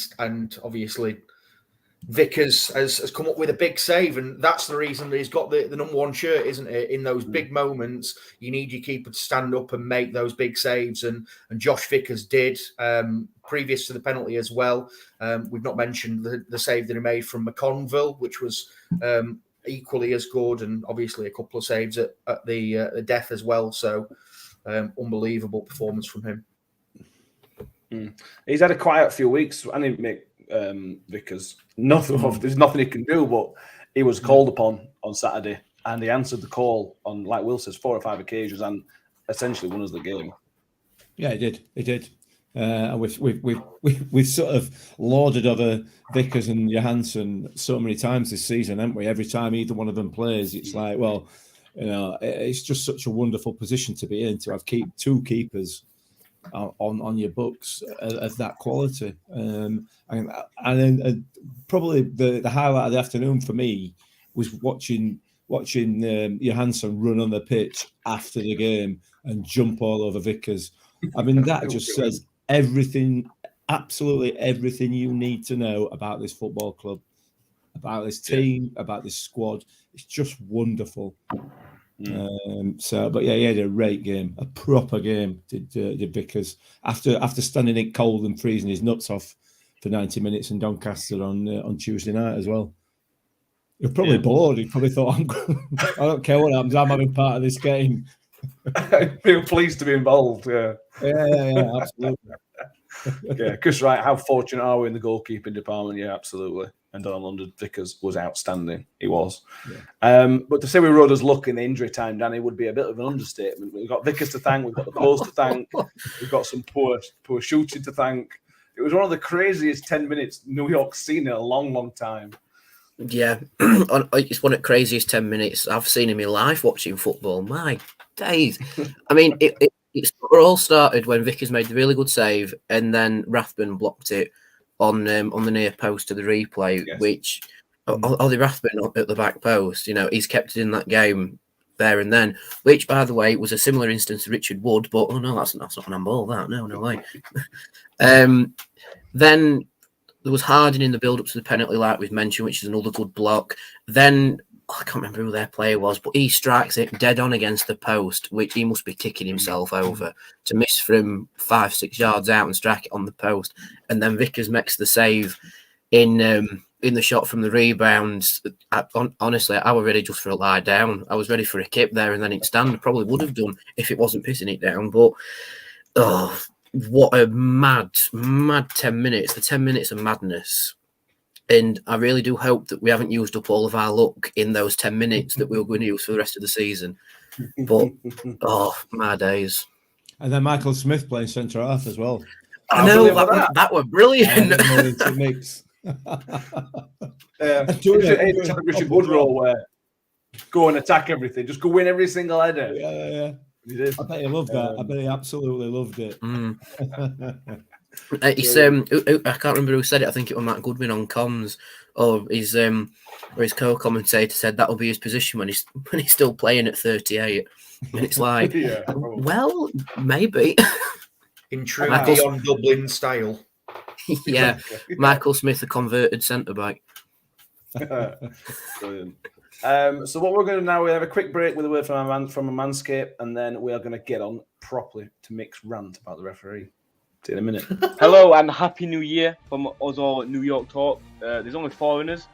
obviously Vickers has come up with a big save, and that's the reason that he's got the number one shirt, isn't it? In those big moments, you need your keeper to stand up and make those big saves, and Josh Vickers did previous to the penalty as well. We've not mentioned the save that he made from McConville, which was equally as good, and obviously a couple of saves at the death as well. So unbelievable performance from him. He's had a quiet few weeks. I didn't make Vickers. There's nothing he can do, but he was called upon on Saturday, and he answered the call on, like Will says, 4 or 5 occasions, and essentially won us the game. Yeah, he did. And we've sort of lauded over Vickers and Johansson so many times this season, haven't we? Every time either one of them plays, it's like, well, it's just such a wonderful position to be in, to have two keepers on your books of that quality. And then probably the highlight of the afternoon for me was watching Johansson run on the pitch after the game and jump all over Vickers. I mean, that just says everything, absolutely everything you need to know about this football club, about this team, about this squad. It's just wonderful. But yeah, he had a great game, a proper game. Did Vickers after standing in cold and freezing his nuts off for 90 minutes in Doncaster on Tuesday night as well. You're probably bored. He probably thought, I don't care what happens. I'm having part of this game. Feel pleased to be involved. Yeah, absolutely. Yeah, Chris, right. How fortunate are we in the goalkeeping department? Yeah, absolutely. And Donald London Vickers was outstanding. He was. Yeah. But to say we rode us luck in the injury time, Danny, would be a bit of an understatement. We've got Vickers to thank. We've got the post to thank. We've got some poor shooting to thank. It was one of the craziest 10 minutes New York's seen in a long, long time. Yeah, it's one of the craziest 10 minutes I've seen in my life watching football. My days. I mean, it all started when Vickers made the really good save, and then Rathbone blocked it on the near post to the replay, which Ollie Rathbone at the back post, he's kept it in that game there and then, which, by the way, was a similar instance to Richard Wood, but oh no, that's not an handball, that. No way. Then there was Harding in the build-up to the penalty, like we've mentioned, which is another good block. Then, I can't remember who their player was, but he strikes it dead on against the post, which he must be kicking himself over to miss from 5-6 yards out and strike it on the post. And then Vickers makes the save in the shot from the rebound. Honestly, I was ready just for a lie down. I was ready for a kip there and then it stand. I probably would have done if it wasn't pissing it down. But, what a mad 10 minutes. The 10 minutes of madness. And I really do hope that we haven't used up all of our luck in those 10 minutes that we were going to use for the rest of the season. But, my days. And then Michael Smith playing centre half as well. I know, that were brilliant. Richard Woodrow, where go and attack everything. Just go win every single header. Yeah. I bet he loved that. I bet he absolutely loved it. It's I can't remember who said it. I think it was Matt Goodwin on comms, or his co-commentator said that'll be his position when he's still playing at 38. And it's like, well, maybe in true Dion Dublin style. Yeah, Michael Smith, a converted centre back. Brilliant. So what we're going to now, we have a quick break with a word from a Manscaped, and then we are going to get on properly to Mick's rant about the referee. See you in a minute. Hello and Happy New Year from us all at New York Talk. There's only foreigners,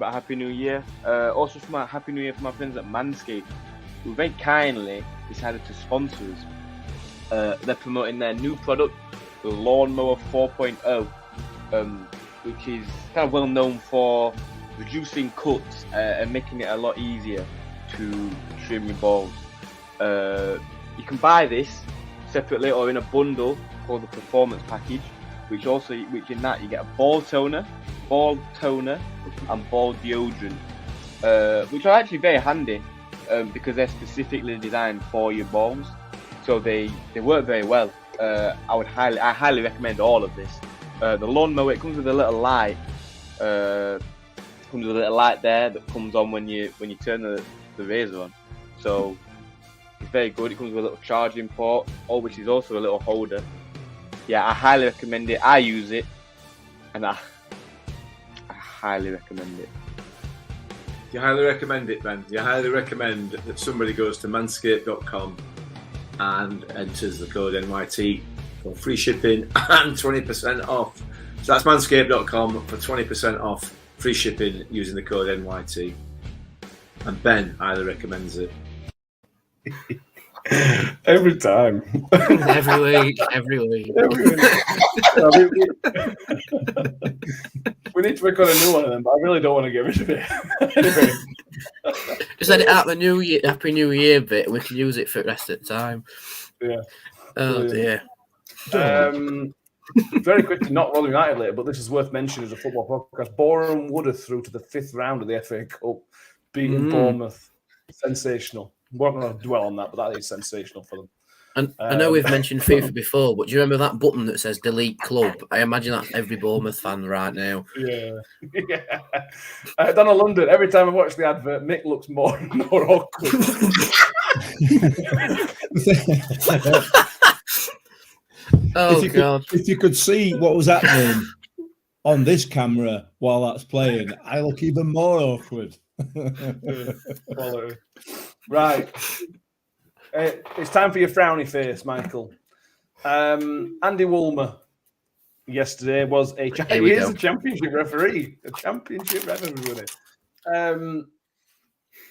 but Happy New Year. Also from Happy New Year from my friends at Manscaped, who very kindly decided to sponsor us. They're promoting their new product, the Lawnmower 4.0, which is kind of well known for reducing cuts and making it a lot easier to trim your balls. You can buy this separately or in a bundle called the Performance Package, which in that you get a ball toner, and ball deodorant, which are actually very handy because they're specifically designed for your balls, so they work very well. I highly recommend all of this. The lawnmower, it comes with a little light. Comes with a little light there that comes on when you turn the razor on. So it's very good. It comes with a little charging port, which is also a little holder. Yeah, I highly recommend it. I use it, and I highly recommend it. You highly recommend it, Ben? You highly recommend that somebody goes to manscaped.com and enters the code NYT for free shipping and 20% off. So that's manscaped.com for 20% off. Free shipping using the code NYT. And Ben highly recommends it. Every time. Every week. We need to record a new one of them, but I really don't want to get rid of it. Anyway. Just edit out the New Year, Happy New Year bit, and we can use it for the rest of the time. Yeah. Oh, dear. Very quickly, not Rotherham United later, but this is worth mentioning as a football podcast. Boreham Wood are through to the 5th round of the FA Cup, beating Bournemouth. Sensational. We're not going to dwell on that, but that is sensational for them. And I know we've mentioned FIFA before, but do you remember that button that says delete club? I imagine that's every Bournemouth fan right now. Yeah. Donald London, every time I watch the advert, Mick looks more and more awkward. God. If you could see what was happening on this camera while that's playing, I look even more awkward. Right. It's time for your frowny face, Michael. Andy Woolmer yesterday was a championship referee. A championship referee.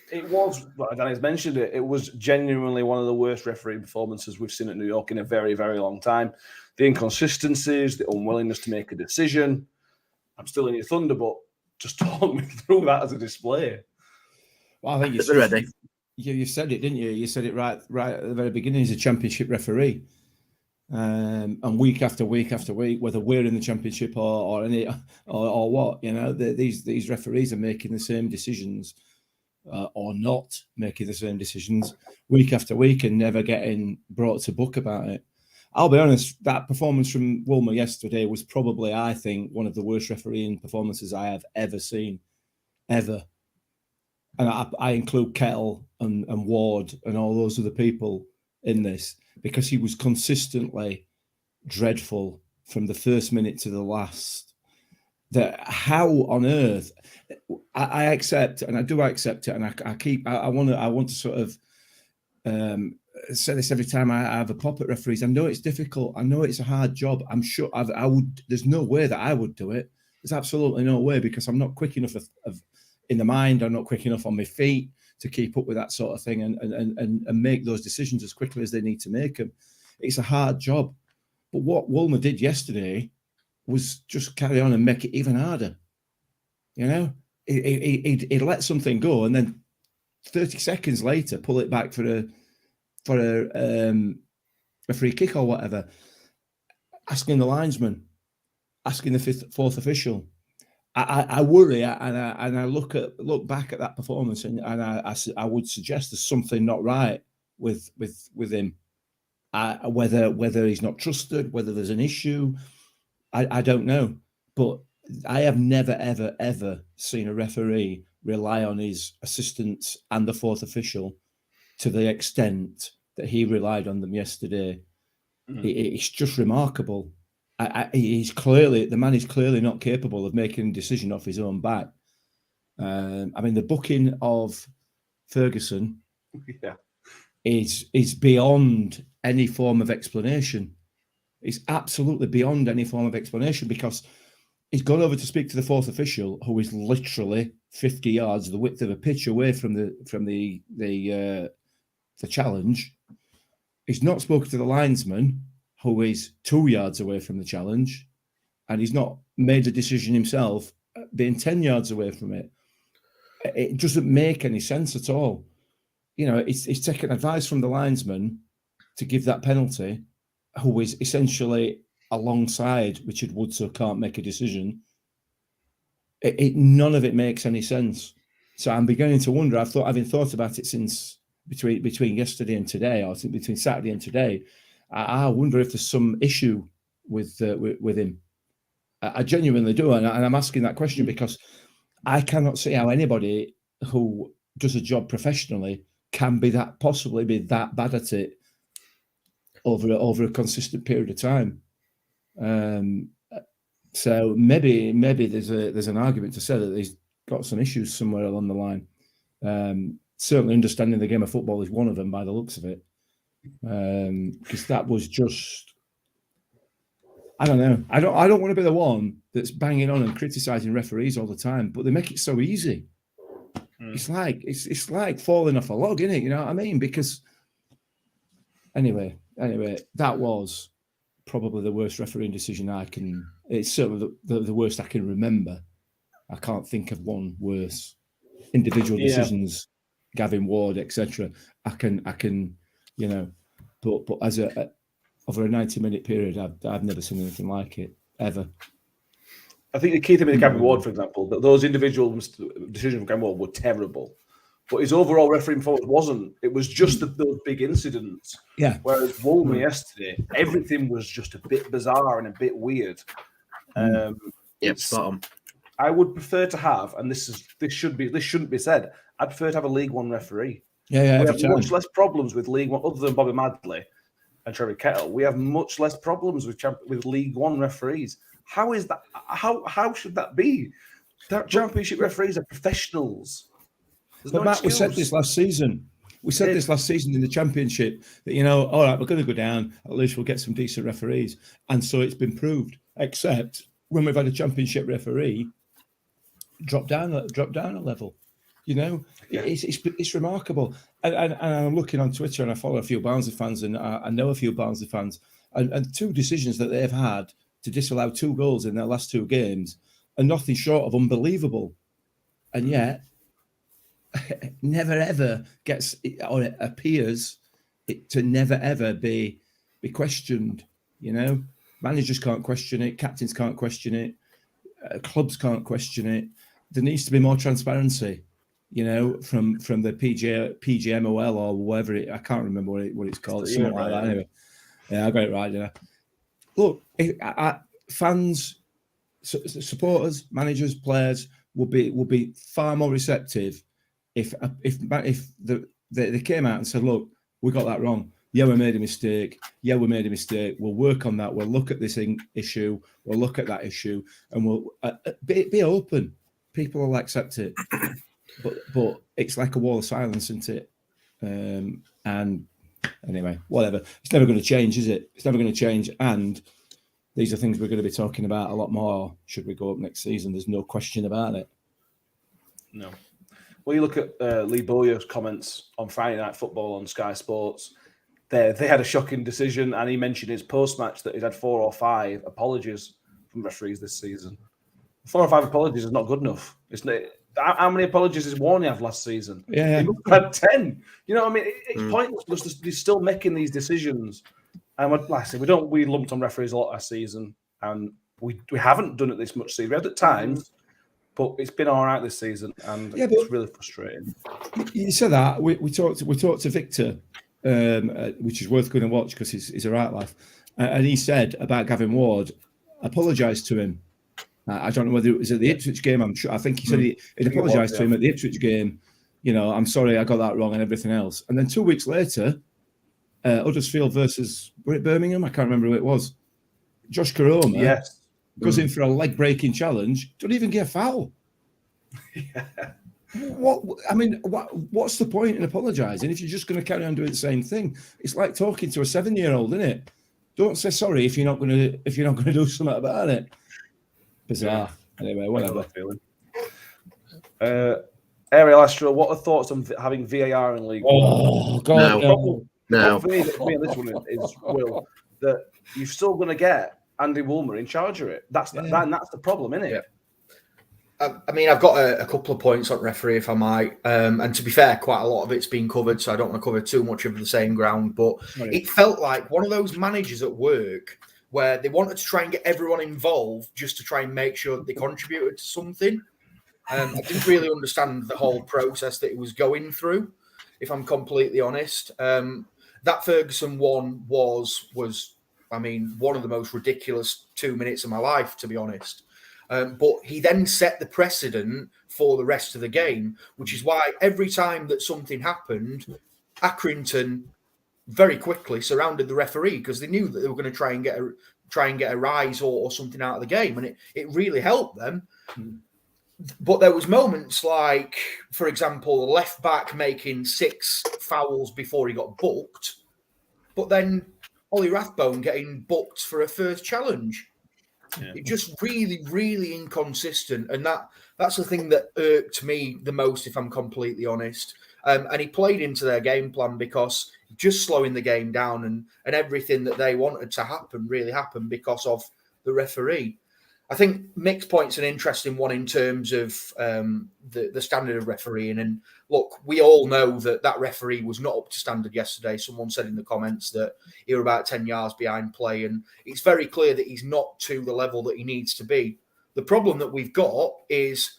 It was, well, Danny's mentioned it, it was genuinely one of the worst refereeing performances we've seen at New York in a very, very long time. The inconsistencies, the unwillingness to make a decision. I'm still in your thunder, but just talk me through that as a display. Well, I think you said it, didn't you? You said it right at the very beginning. He's a championship referee. And week after week after week, whether we're in the championship or what, these referees are making the same decisions or not making the same decisions week after week and never getting brought to book about it. I'll be honest, that performance from Woolmer yesterday was probably, I think, one of the worst refereeing performances I have ever seen, ever. And I include Kettle and Ward and all those other people in this, because he was consistently dreadful from the first minute to the last. How on earth? I accept, and I do accept it, and I want to sort of say this every time I have a pop at referees. I know it's difficult. I know it's a hard job. I'm sure I would. There's no way that I would do it. There's absolutely no way, because I'm not quick enough in the mind. I'm not quick enough on my feet to keep up with that sort of thing and make those decisions as quickly as they need to make them. It's a hard job. But what Woolmer did yesterday was just carry on and make it even harder. He'd let something go and then 30 seconds later pull it back for a free kick or whatever, asking the linesman, asking the fourth official. I worry, and I look back at that performance, and I would suggest there's something not right with him. Whether he's not trusted, whether there's an issue, I don't know. But I have never ever seen a referee rely on his assistants and the fourth official to the extent that he relied on them yesterday. It's just remarkable. The man is clearly not capable of making a decision off his own back. The booking of Ferguson is beyond any form of explanation. It's absolutely beyond any form of explanation, because he's gone over to speak to the fourth official, who is literally 50 yards, the width of a pitch away from the challenge. He's not spoken to the linesman, who is 2 yards away from the challenge, and he's not made a decision himself, being 10 yards away from it. It doesn't make any sense at all. He's taken advice from the linesman to give that penalty, who is essentially alongside Richard Woods, who can't make a decision. None of it makes any sense. So I'm beginning to wonder. Having thought about it since between yesterday and today, or between Saturday and today, I wonder if there's some issue with him. I genuinely do, and I'm asking that question because I cannot see how anybody who does a job professionally can possibly be that bad at it over a consistent period of time. So maybe there's an argument to say that he's got some issues somewhere along the line. Certainly, understanding the game of football is one of them by the looks of it. Because that was just, I don't know. I don't want to be the one that's banging on and criticizing referees all the time, but they make it so easy. It's like falling off a log, isn't it? You know what I mean? Because anyway, that was probably the worst refereeing decision it's certainly the worst I can remember. I can't think of one worse. Individual decisions, Gavin Ward, etc. I can, but as over a 90-minute period, I've never seen anything like it ever. I think the key thing with Gavin Ward, for example, that those individual decisions from Gavin Ward were terrible, but his overall refereeing performance wasn't. It was just those big incidents. Yeah. Whereas Woolmer yesterday, everything was just a bit bizarre and a bit weird. Spot on. I would prefer to have, and this shouldn't be said, I'd prefer to have a League One referee. We have much less problems with League One, other than Bobby Madley and Trevor Kettle. We have much less problems with League One referees. How is that? How should that be? That championship referees are professionals. But Matt, we said this last season. We said this last season in the Championship that, all right, we're going to go down. At least we'll get some decent referees. And so it's been proved, except when we've had a Championship referee drop down a level. It's remarkable. And I'm looking on Twitter and I follow a few Barnsley fans and I know a few Barnsley fans. And two decisions that they've had to disallow 2 goals in their last 2 games are nothing short of unbelievable. And yet, never ever gets, or it appears it to never ever be questioned. Managers can't question it, captains can't question it, clubs can't question it. There needs to be more transparency, from the PGMOL or whatever I can't remember what it's called. Something like that. Anyway, yeah, I got it right, didn't I? Look, fans, supporters, managers, players will be far more receptive if they came out and said, "Look, we got that wrong. Yeah, we made a mistake. Yeah, we made a mistake. We'll work on that. We'll look at this issue. We'll look at that issue, and we'll be open. People will accept it." But it's like a wall of silence, isn't it? And anyway, whatever. It's never going to change, is it? It's never going to change. And these are things we're going to be talking about a lot more should we go up next season. There's no question about it. No. Well, you look at Lee Bowyer's comments on Friday Night Football on Sky Sports. They had a shocking decision, and he mentioned his post-match that he's had 4 or 5 apologies from referees this season. 4 or 5 apologies is not good enough. How many apologies did Warney have last season? Yeah. He must have had 10. You know what I mean? It's pointless because he's still making these decisions. And like I said, we lumped on referees a lot last season, and we haven't done it this much season. We had at times, but it's been all right this season, and it's really frustrating. You said that we talked to Victor, which is worth going to watch because he's a right laugh, and he said about Gavin Ward, apologised to him. I don't know whether it was at the Ipswich game. I'm sure. I think he said he apologised to him at the Ipswich game. I'm sorry, I got that wrong and everything else. And then 2 weeks later, Huddersfield versus Birmingham. I can't remember who it was. Josh Koroma goes in for a leg-breaking challenge. Don't even get a foul. What's the point in apologising if you're just going to carry on doing the same thing? It's like talking to a 7-year-old, isn't it? Don't say sorry if you're not going to do something about it. Bizarre. Anyway, whatever. Ariel Astro, what are thoughts on having VAR in League One? Oh God, no. For me, this one is Will, that you're still going to get Andy Woolmer in charge of it. That's the problem, isn't it? Yeah. I've got a couple of points on referee, if I might. And to be fair, quite a lot of it's been covered, so I don't want to cover too much of the same ground. But it felt like one of those managers at work where they wanted to try and get everyone involved just to try and make sure that they contributed to something. I didn't really understand the whole process that it was going through, if I'm completely honest. That Ferguson one was one of the most ridiculous 2 minutes of my life, to be honest. But he then set the precedent for the rest of the game, which is why every time that something happened, Accrington very quickly surrounded the referee because they knew that they were going to try and get a rise or something out of the game, and it really helped them. But there was moments like, for example, the left back making 6 fouls before he got booked, but then Ollie Rathbone getting booked for a first challenge. Yeah. It just really, really inconsistent, and that's the thing that irked me the most, if I'm completely honest. And he played into their game plan because just slowing the game down and everything that they wanted to happen really happened because of the referee. I think Mick's point's an interesting one in terms of the standard of refereeing. And look, we all know that referee was not up to standard yesterday. Someone said in the comments that he was about 10 yards behind play, and it's very clear that he's not to the level that he needs to be. The problem that we've got is,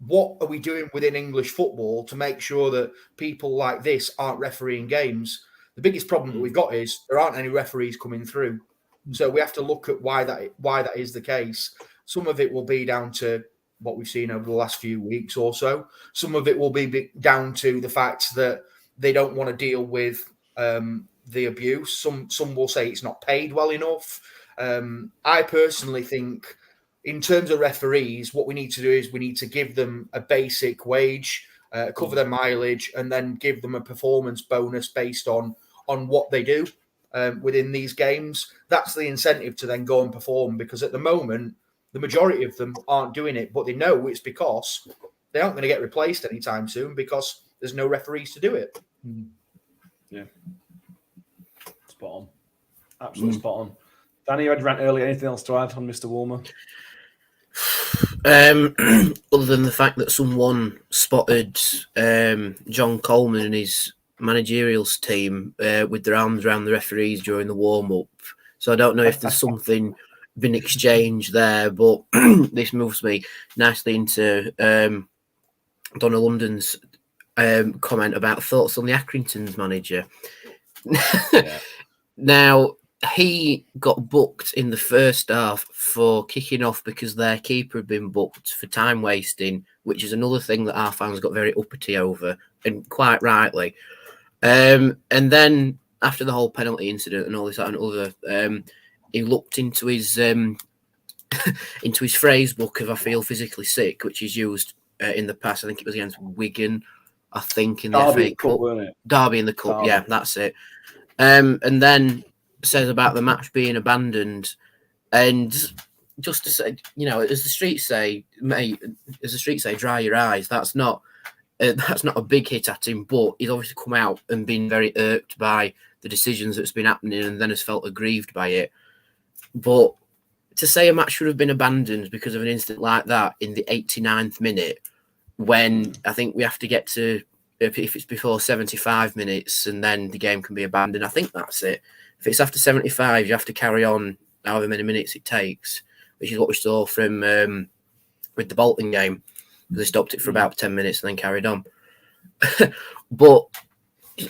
what are we doing within English football to make sure that people like this aren't refereeing games? The biggest problem that we've got is there aren't any referees coming through. So we have to look at why that is the case. Some of it will be down to what we've seen over the last few weeks or so. Some of it will be down to the fact that they don't want to deal with the abuse. Some will say it's not paid well enough. I personally think, in terms of referees, what we need to do is we need to give them a basic wage. cover their mileage, and then give them a performance bonus based on what they do within these games. That's the incentive to then go and perform, because at the moment, the majority of them aren't doing it, but they know it's because they aren't going to get replaced anytime soon because there's no referees to do it. Yeah. Spot on. Absolutely spot on. Danny, you had rant earlier. Anything else to add on Mr. Woolmer? Other than the fact that someone spotted John Coleman and his managerials team with their arms around the referees during the warm-up. So I don't know if there's something been exchanged there, but this moves me nicely into Donna London's comment about thoughts on the Accrington's manager. Now, he got booked in the first half for kicking off because their keeper had been booked for time wasting, which is another thing that our fans got very uppity over, and quite rightly. And then after the whole penalty incident and all this and other, he looked into his phrase book of "I feel physically sick," which he's used in the past. I think it was against Wigan. I think in the Derby FA Cup, wasn't it? Derby in the Cup. Derby. Yeah, that's it. And then says about the match being abandoned, and just to say, as the streets say, mate, dry your eyes. That's not a big hit at him, but he's obviously come out and been very irked by the decisions that's been happening, and then has felt aggrieved by it. But to say a match should have been abandoned because of an incident like that in the 89th minute, when I think we have to get to, if it's before 75 minutes and then the game can be abandoned, I think that's it. If it's after 75, you have to carry on however many minutes it takes, which is what we saw from with the Bolton game. They stopped it for about 10 minutes and then carried on. But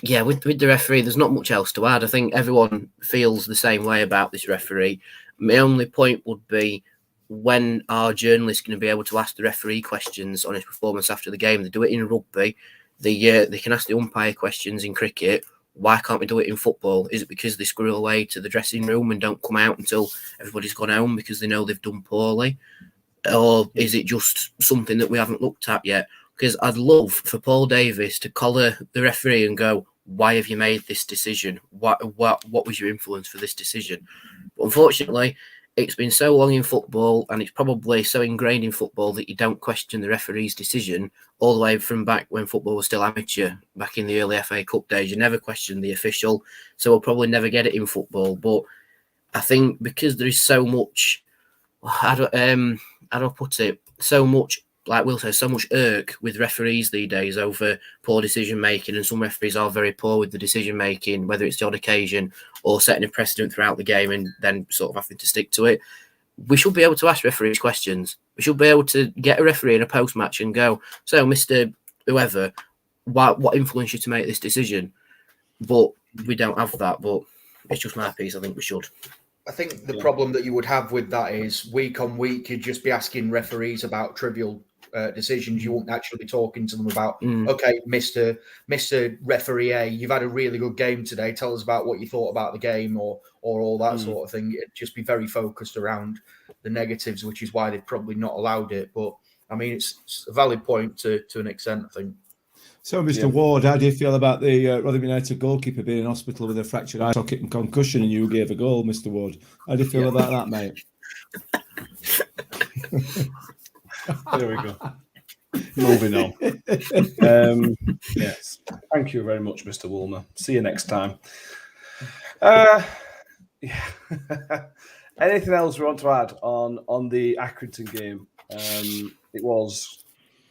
yeah, with the referee, there's not much else to add. I think everyone feels the same way about this referee. My only point would be, when are journalists going to be able to ask the referee questions on his performance after the game? They do it in rugby. They can ask the umpire questions in cricket. Why can't we do it in football? Is it because they squirrel away to the dressing room and don't come out until everybody's gone home because they know they've done poorly? Or is it just something that we haven't looked at yet? Because I'd love for Paul Davis to collar the referee and go, why have you made this decision? What was your influence for this decision? But unfortunately, it's been so long in football, and it's probably so ingrained in football that you don't question the referee's decision all the way from back when football was still amateur, back in the early FA Cup days. You never questioned the official, so we'll probably never get it in football. But I think because there is so much, how do I put it, so much, like Will says, so much irk with referees these days over poor decision making, and some referees are very poor with the decision making, whether it's the odd occasion or setting a precedent throughout the game and then sort of having to stick to it. We should be able to ask referees questions. We should be able to get a referee in a post match and go, so Mr. Whoever, what influenced you to make this decision? But we don't have that. But it's just my piece. I think we should. I think the problem that you would have with that is week on week, you'd just be asking referees about trivial decisions. You won't actually be talking to them about, okay, Mr. Referee A, you've had a really good game today. Tell us about what you thought about the game, or all that sort of thing. It'd just be very focused around the negatives, which is why they've probably not allowed it. But I mean, it's a valid point to an extent, I think. So, Mr. Ward, how do you feel about the Rotherham United goalkeeper being in hospital with a fractured eye socket and concussion, and you gave a goal, Mr. Ward? How do you feel about that, mate? There we go. Moving on. Yes. Thank you very much, Mr. Woolmer. See you next time. Yeah. Anything else we want to add on the Accrington game? It was,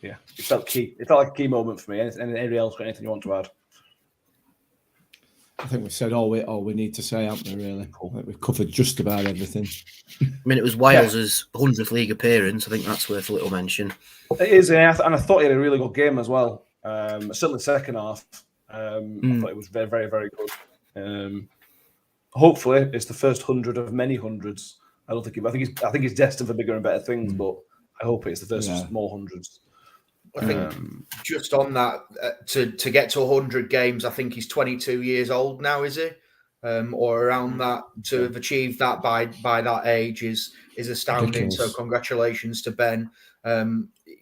it felt key. It felt like a key moment for me. Anybody else got anything you want to add? I think we've said all we need to say, haven't we, really? I think we've covered just about everything. I mean, it was Wales's 100th league appearance. I think that's worth a little mention. It is, and I thought he had a really good game as well. Certainly second half. I thought it was very, very, very good. Hopefully, it's the first 100 of many hundreds. I think he's destined for bigger and better things, but I hope it's the first more hundreds. I think just on that, to get to 100 games, I think he's 22 years old now, is he? Or around that. To have achieved that by that age is astounding. So congratulations to Ben.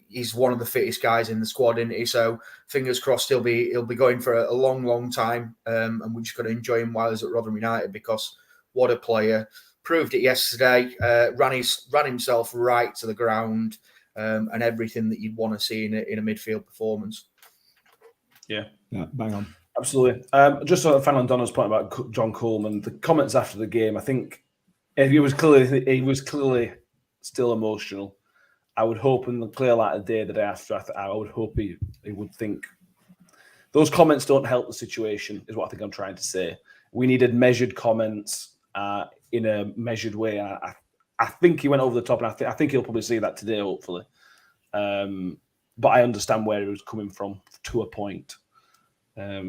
he's one of the fittest guys in the squad, isn't he? So fingers crossed he'll be going for a long, long time, and we're just going to enjoy him while he's at Rotherham United, because what a player. Proved it yesterday, ran himself right to the ground, and everything that you'd want to see in a midfield performance. Yeah, bang on. Absolutely. Just on Donna's point about John Coleman, the comments after the game, I think he was clearly still emotional. I would hope in the clear light of the day after, I would hope he would think those comments don't help the situation, is what I think I'm trying to say. We needed measured comments in a measured way. I think he went over the top, and I think he'll probably see that today, hopefully. But I understand where he was coming from to a point.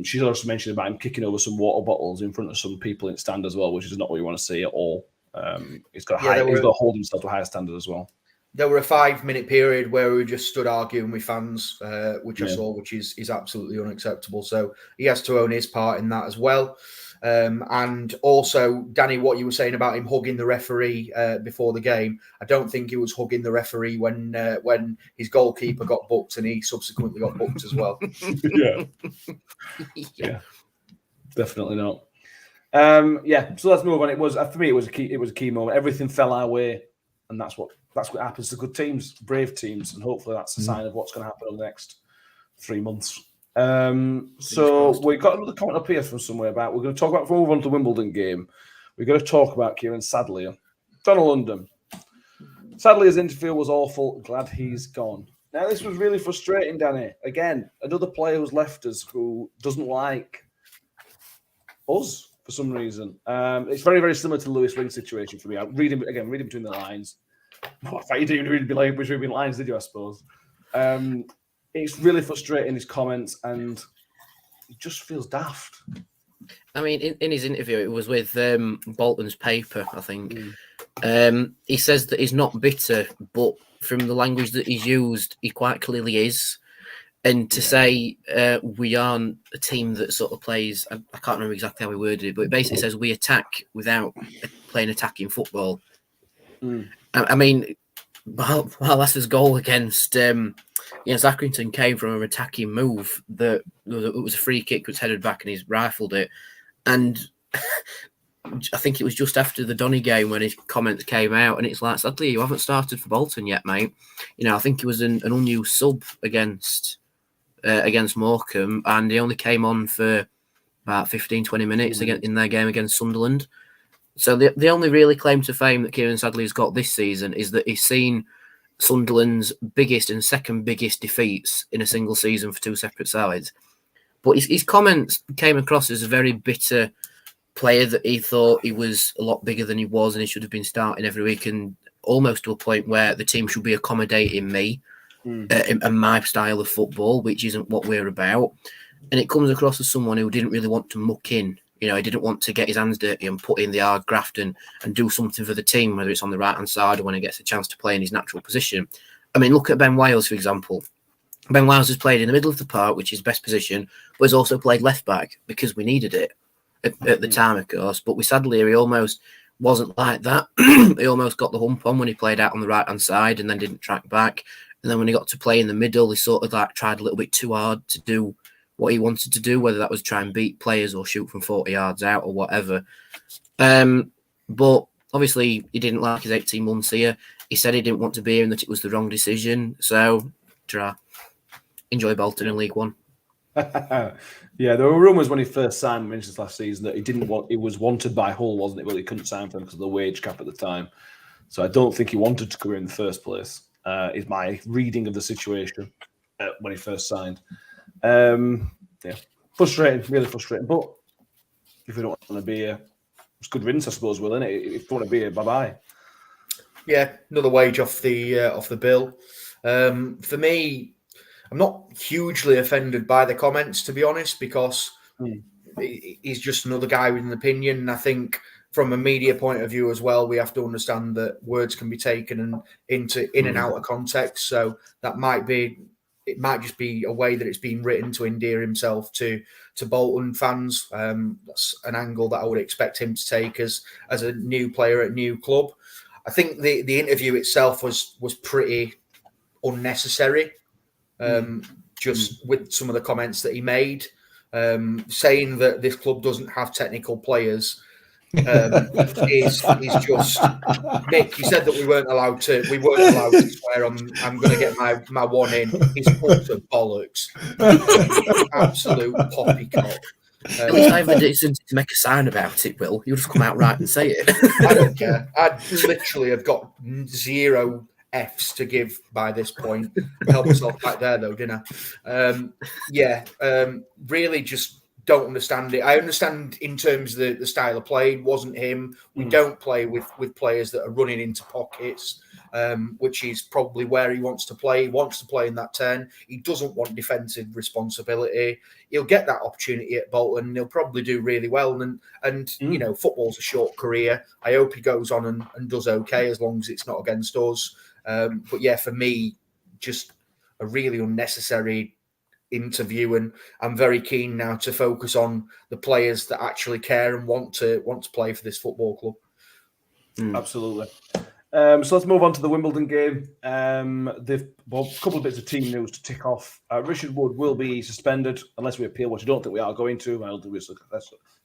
She's also mentioned about him kicking over some water bottles in front of some people in the stand as well, which is not what you want to see at all. He's got to hold himself to a higher standard as well. There were a 5-minute period where we just stood arguing with fans, which I saw, which is absolutely unacceptable. So he has to own his part in that as well. And also, Danny, what you were saying about him hugging the referee before the game, I don't think he was hugging the referee when his goalkeeper got booked, and he subsequently got booked as well. Yeah, definitely not. So let's move on. It was, for me, it was a key moment. Everything fell our way, and that's what happens to good teams, brave teams, and hopefully that's a sign of what's going to happen over the next 3 months. So we've got another comment up here from somewhere about, we're going to talk about, before we move on to the Wimbledon game, we're going to talk about Kieran Sadlier. Donald London. Sadlier's interview was awful. Glad he's gone. Now, this was really frustrating, Danny. Again, another player who's left us who doesn't like us for some reason. It's very, very similar to the Lewis Wing situation for me. I'm reading between the lines. In fact, you didn't even read between the lines, did you, I suppose? It's really frustrating, his comments, and it just feels daft. I mean, in his interview, it was with Bolton's paper, I think. He says that he's not bitter, but from the language that he's used, he quite clearly is. And to say we aren't a team that sort of plays, I can't remember exactly how he worded it, but it basically says we attack without playing attacking football. I mean, Ballas's goal against Accrington came from an attacking move that it was a free kick, was headed back and he's rifled it. And I think it was just after the Donny game when his comments came out, and it's like, sadly, you haven't started for Bolton yet, mate. I think he was an unused sub against Morecambe, and he only came on for about 15-20 minutes in their game against Sunderland. So the only really claim to fame that Kieran Sadley's got this season is that he's seen Sunderland's biggest and second biggest defeats in a single season for two separate sides. But his comments came across as a very bitter player, that he thought he was a lot bigger than he was and he should have been starting every week, and almost to a point where the team should be accommodating me and my style of football, which isn't what we're about. And it comes across as someone who didn't really want to muck in. He didn't want to get his hands dirty and put in the hard graft and do something for the team, whether it's on the right-hand side or when he gets a chance to play in his natural position. I mean, look at Ben Wales, for example. Ben Wales has played in the middle of the park, which is his best position, but has also played left-back because we needed it at the time, of course. But with Sadlier, he almost wasn't like that. He almost got the hump on when he played out on the right-hand side and then didn't track back. And then when he got to play in the middle, he sort of tried a little bit too hard to do what he wanted to do, whether that was try and beat players or shoot from 40 yards out or whatever. But obviously, he didn't like his 18 months here. He said he didn't want to be here and that it was the wrong decision. So, enjoy Bolton in League One. Yeah, there were rumours when he first signed Manchester last season that he was wanted by Hull, wasn't it? Well, he couldn't sign for him because of the wage cap at the time. So I don't think he wanted to come here in the first place, is my reading of the situation when he first signed. Frustrating, really frustrating. But if you don't want to be here, it's good riddance, I suppose, isn't it? If you don't want to be here, bye-bye. Yeah, another wage off the bill. For me, I'm not hugely offended by the comments, to be honest, because he's just another guy with an opinion. And I think from a media point of view as well, we have to understand that words can be taken in and out of context. So it might just be a way that it's been written to endear himself to Bolton fans. That's an angle that I would expect him to take as a new player at a new club. I think the interview itself was pretty unnecessary. Just with some of the comments that he made, saying that this club doesn't have technical players is just Nick. You said that we weren't allowed to swear. I'm going to get my one in. It's utter bollocks, absolute poppycock. At least I have the decency to make a sign about it, Will. You'll just come out right and say it. I don't care. I'd literally have got 0 Fs to give by this point. Help myself back there, though, didn't I? Really just don't understand it. I understand in terms of the style of play. It wasn't him. We don't play with players that are running into pockets, which is probably where he wants to play. He wants to play in that 10. He doesn't want defensive responsibility. He'll get that opportunity at Bolton. He'll probably do really well. And you know, football's a short career. I hope he goes on and does okay as long as it's not against us. But yeah, for me, just a really unnecessary interview, and I'm very keen now to focus on the players that actually care and want to play for this football club. Absolutely. So let's move on to the Wimbledon game. A couple of bits of team news to tick off. Richard Wood will be suspended unless we appeal, which I don't think we are going to. I don't think we're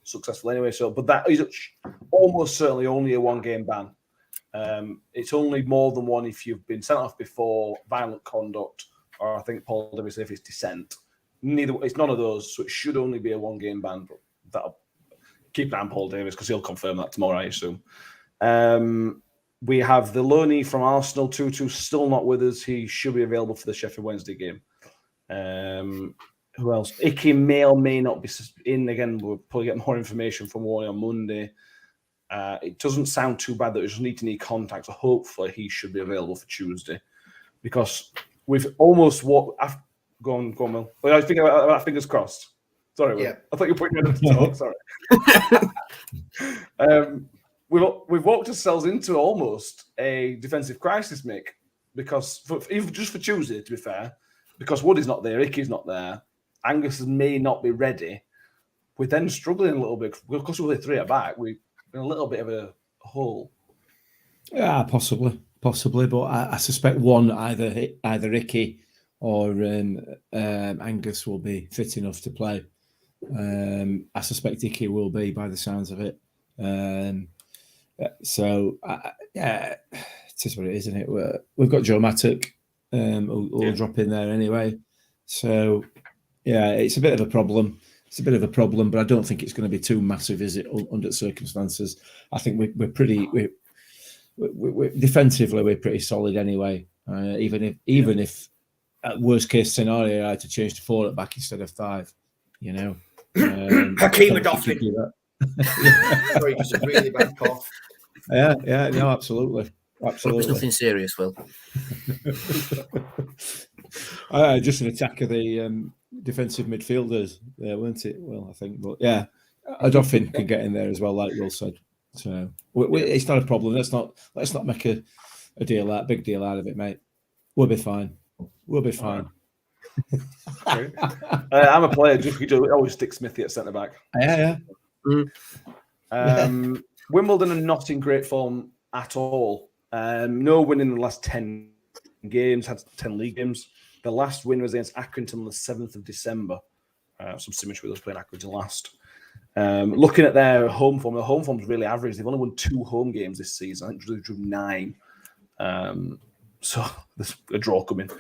successful anyway. But that is almost certainly only a 1-game ban. It's only more than one if you've been sent off before violent conduct, or I think Paul Davis said if it's dissent. It's none of those, so it should only be a 1-game ban. But that'll keep an eye on Paul Davis because he'll confirm that tomorrow, I assume. We have the loanee from Arsenal, Tutu, still not with us. He should be available for the Sheffield Wednesday game. Who else? Icky may or may not be in. Again, we'll probably get more information from Warney on Monday. It doesn't sound too bad that we just need contact, so hopefully he should be available for Tuesday. Because we've almost walked... Go on, Will. Well, I think about fingers crossed. Sorry, Will. Yeah. I thought you were putting me on to talk. Sorry. We've walked ourselves into almost a defensive crisis, Mick, because even just for Tuesday, to be fair, because Woody's not there, Icky's not there, Angus may not be ready. We're then struggling a little bit because we're only 3 at back. We're in a little bit of a hole. Yeah, possibly, but I suspect one either Icky or Angus will be fit enough to play. I suspect Icky will be by the sounds of it. So it is what it is, isn't it? We've got Joe Mattock who'll drop in there anyway. So yeah, it's a bit of a problem. But I don't think it's going to be too massive, is it? Under the circumstances, I think we're pretty. We're defensively we're pretty solid anyway. Even if at worst case scenario I had to change to 4 at back instead of 5, you know. Hakeem Adolphin. Sorry, just a really bad cough. Yeah, no, absolutely. It's nothing serious, Will. Just an attack of the defensive midfielders there, weren't it? Well, I think, but yeah, Adolphin can get in there as well, like Will said. So it's not a problem. Let's not make a big deal out of it, mate. We'll be fine. I'm a player. Just always stick Smithy at centre back. Yeah. Wimbledon are not in great form at all. No win in the last 10 games. Had 10 league games. The last win was against Accrington on the 7th of December. Some symmetry with us playing Accrington last. Looking at their home form, their home form's really average. They've only won 2 home games this season. I think they've drew 9. So there's a draw coming.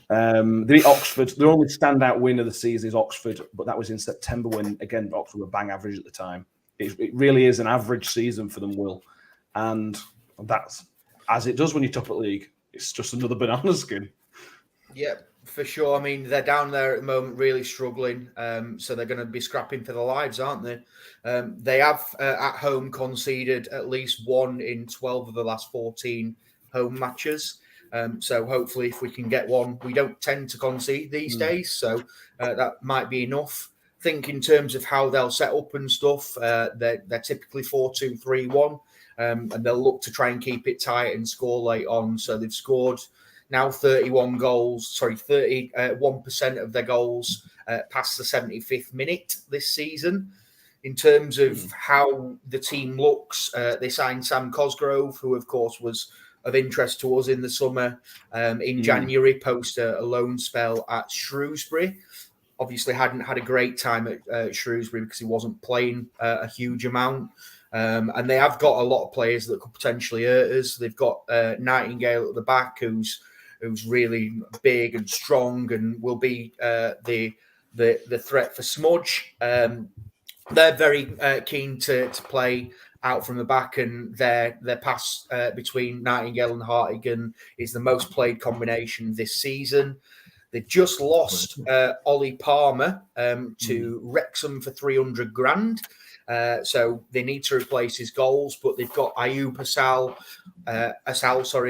They beat Oxford. Their only standout win of the season is Oxford, but that was in September when, again, Oxford were bang average at the time. It really is an average season for them, Will. And that's, as it does when you top at league, it's just another banana skin. Yeah, for sure. I mean, they're down there at the moment really struggling. So they're going to be scrapping for their lives, aren't they? They have, at home, conceded at least 1 in 12 of the last 14 home matches. So hopefully if we can get one, we don't tend to concede these days. So that might be enough. I think in terms of how they'll set up and stuff, they're typically 4-2-3-1. And they'll look to try and keep it tight and score late on. So they've scored now 31 of their goals past the 75th minute this season. In terms of how the team looks, they signed Sam Cosgrove, who of course was of interest to us in the summer. In January, post a loan spell at Shrewsbury. Obviously, hadn't had a great time at Shrewsbury because he wasn't playing a huge amount. And they have got a lot of players that could potentially hurt us. They've got Nightingale at the back, who's really big and strong and will be the threat for Smudge. They're very keen to play out from the back, and their pass between Nightingale and Hartigan is the most played combination this season. They just lost Ollie Palmer to Wrexham for 300 grand. So they need to replace his goals, but they've got Ayub Asal,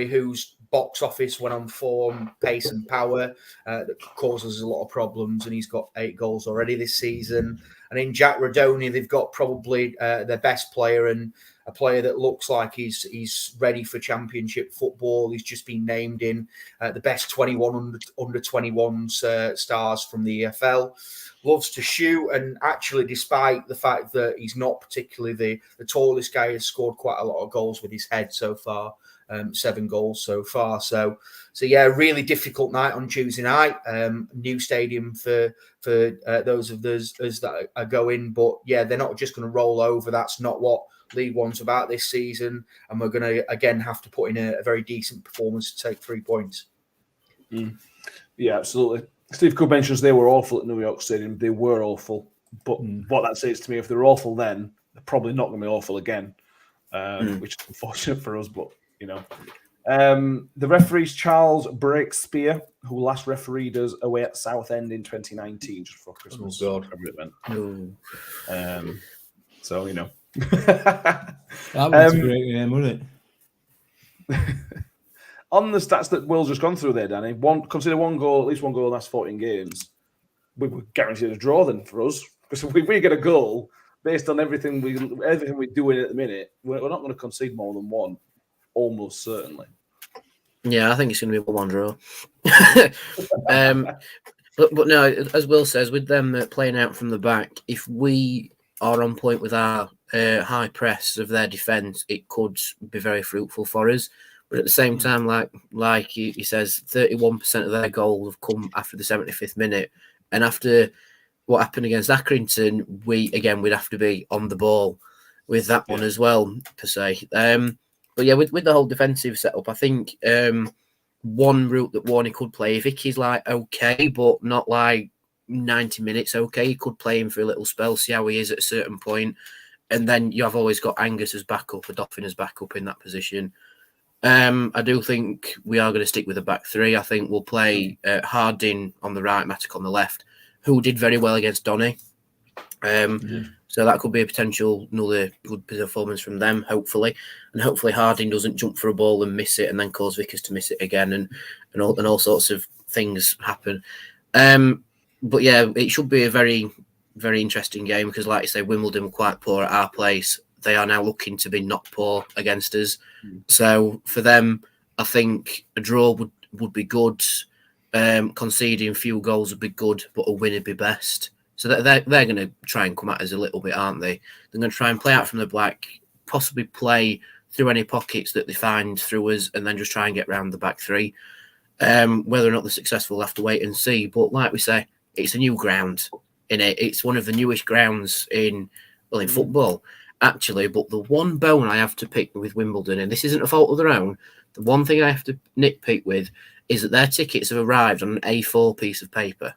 whose box office went on form, pace and power that causes a lot of problems, and he's got 8 goals already this season. And in Jack Radoni, they've got probably their best player and a player that looks like he's ready for championship football. He's just been named in the best 21 under 21s stars from the EFL. Loves to shoot, and actually, despite the fact that he's not particularly the tallest guy, has scored quite a lot of goals with his head so far. 7 goals so far. So yeah, really difficult night on Tuesday night. New stadium for those of us that are going, but yeah, they're not just going to roll over. That's not what League One's about this season, and we're going to again have to put in a very decent performance to take 3 points. Yeah, absolutely. Steve Cook mentions they were awful at New York Stadium. They were awful, but what that says to me, if they're awful then, they're probably not going to be awful again, which is unfortunate for us, but you know. The referee's Charles Breakspear, who last refereed us away at Southend in 2019, just before Christmas. Oh, God. So, you know. That was a great game, wasn't it? On the stats that Will's just gone through there, Danny, consider at least one goal in the last 14 games. We were guaranteed a draw then for us. Because if we get a goal, based on everything we're doing at the minute, we're not going to concede more than one, almost certainly. Yeah, I think it's going to be a 1-1 draw. But no, as Will says, with them playing out from the back, if we are on point with our high press of their defence, it could be very fruitful for us. But at the same time, like he says, 31% of their goals have come after the 75th minute. And after what happened against Accrington, we'd have to be on the ball with that one as well, per se. But yeah, with the whole defensive setup, I think one route that Warney could play, if Icky's like okay, but not like 90 minutes okay, he could play him for a little spell, see how he is at a certain point. And then you have always got Angus as backup, Adoffin as backup in that position. I do think we are going to stick with a back three. I think we'll play Harding on the right, Matic on the left, who did very well against Donny. So that could be a potential another good performance from them, hopefully. And hopefully Harding doesn't jump for a ball and miss it and then cause Vickers to miss it again and all sorts of things happen. But yeah, it should be a very, very interesting game because, like you say, Wimbledon were quite poor at our place. They are now looking to be not poor against us. So for them, I think a draw would be good. Conceding few goals would be good, but a win would be best. So they're going to try and come at us a little bit, aren't they? They're going to try and play out from the back, possibly play through any pockets that they find through us, and then just try and get round the back three. Whether or not they're successful, we'll have to wait and see. But like we say, it's a new ground in it. It's one of the newest grounds in football, actually. But the one bone I have to pick with Wimbledon, and this isn't a fault of their own, the one thing I have to nitpick with is that their tickets have arrived on an A4 piece of paper.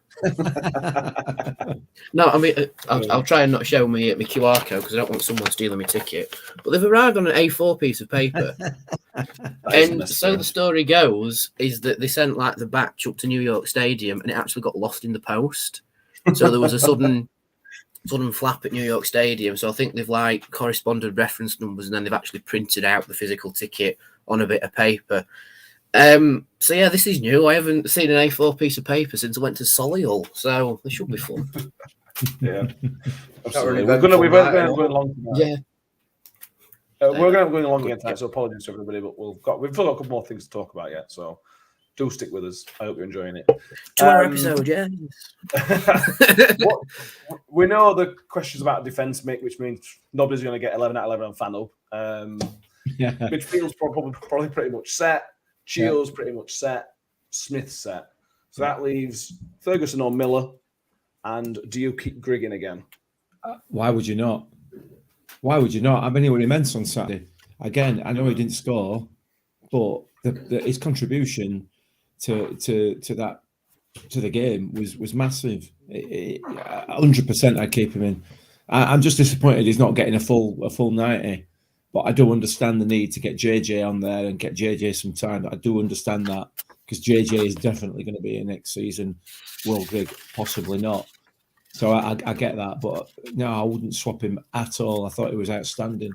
No, I mean, I'll try and not show me my QR code because I don't want someone stealing my ticket. But they've arrived on an A4 piece of paper. And so the story goes is that they sent like the batch up to New York Stadium and it actually got lost in the post. So there was a sudden flap at New York Stadium. So I think they've like corresponded reference numbers and then they've actually printed out the physical ticket on a bit of paper. So yeah, this is new. I haven't seen an A4 piece of paper since I went to Solihull, so this should be fun. Yeah, absolutely. We're going to go along. Yeah, we're going to go along again tonight. So apologies to everybody, but we've still got a couple more things to talk about yet. So do stick with us. I hope you're enjoying it. To our episode, yeah. We know the questions about defence, Mick, which means nobody's going to get 11 out of 11 on Fanel. Yeah. Midfield's probably pretty much set. Chio's pretty much set. Smith's set. So that leaves Ferguson or Miller. And do you keep Grigg in again? Why would you not? Why would you not? I mean, he was immense on Saturday. Again, I know he didn't score, but his contribution to the game was massive. 100%, I'd keep him in. I'm just disappointed he's not getting a full 90. But I do understand the need to get JJ on there and get JJ some time. I do understand that because JJ is definitely going to be in next season. Will Grigg possibly not? So I get that, but no, I wouldn't swap him at all. I thought he was outstanding,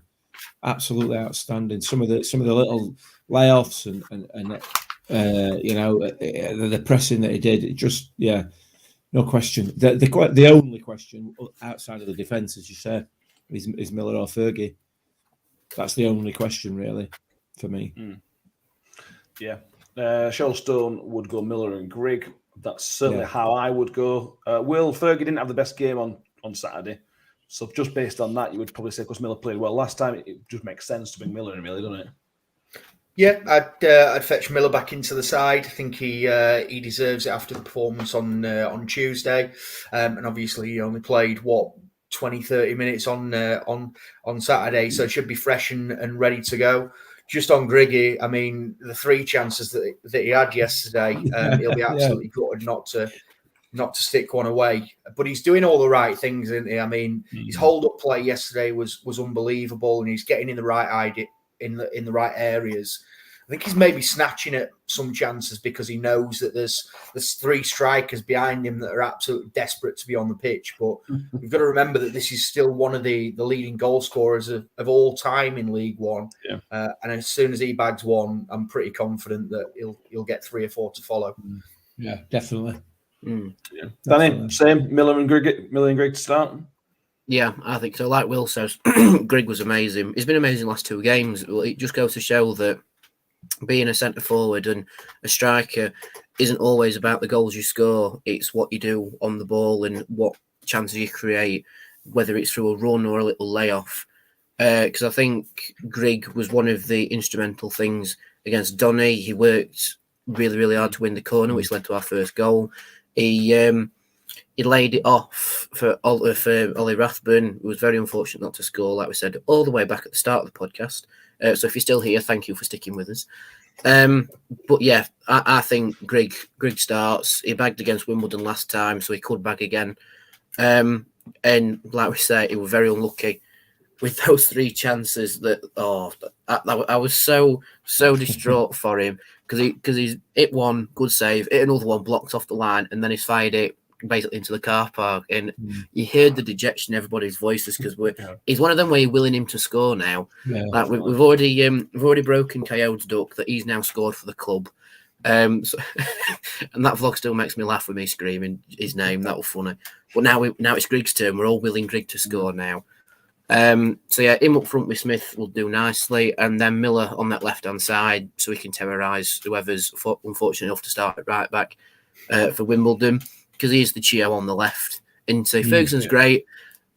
absolutely outstanding. Some of the little layoffs and the pressing that he did, it just no question. The only question outside of the defence, as you said, is Miller or Fergie. That's the only question really for me. Yeah, Shellstone would go Miller and Grigg. That's certainly how I would go. Will, Fergie didn't have the best game on Saturday. So just based on that, you would probably say because Miller played well last time, it just makes sense to bring Miller in, really, doesn't it? Yeah, I'd fetch Miller back into the side. I think he deserves it after the performance on Tuesday. And obviously he only played, 20-30 minutes on Saturday, so it should be fresh and ready to go. Just on Griggy, I mean, the 3 chances that he had yesterday, he'll be absolutely gutted not to stick one away. But he's doing all the right things, isn't he? I mean, his hold-up play yesterday was unbelievable, and he's getting in the right idea in the right areas. I think he's maybe snatching at some chances because he knows that there's 3 strikers behind him that are absolutely desperate to be on the pitch. But we've got to remember that this is still one of the leading goal scorers of all time in League One. Yeah. And as soon as he bags one, I'm pretty confident that he'll get 3 or 4 to follow. Yeah, definitely. Yeah. Danny, same. Miller and Grigg to start. Yeah, I think so. Like Will says, Grigg was amazing. He's been amazing the last 2 games. It just goes to show that being a centre forward and a striker isn't always about the goals you score. It's what you do on the ball and what chances you create, whether it's through a run or a little layoff. Because I think Grigg was one of the instrumental things against Donny. He worked really, really hard to win the corner, which led to our first goal. He laid it off for Ollie Rathburn, who was very unfortunate not to score, like we said, all the way back at the start of the podcast. So if you're still here, thank you for sticking with us. But yeah, I think Grigg starts. He bagged against Wimbledon last time, so he could bag again. And like we say, he was very unlucky with those 3 chances. I was so distraught for him because he's hit one, good save, hit another one, blocked off the line, and then he's fired it basically into the car park, and you heard the dejection in everybody's voices because he's one of them where you're willing him to score now. Like we've already broken Coyote's duck that he's now scored for the club. And that vlog still makes me laugh with me screaming his name. That was funny. But now it's Grigg's turn. We're all willing Grigg to score now. So yeah, him up front with Smith will do nicely, and then Miller on that left hand side so he can terrorise whoever's unfortunate enough to start at right back for Wimbledon. Because he's the Chio on the left. And so Ferguson's great,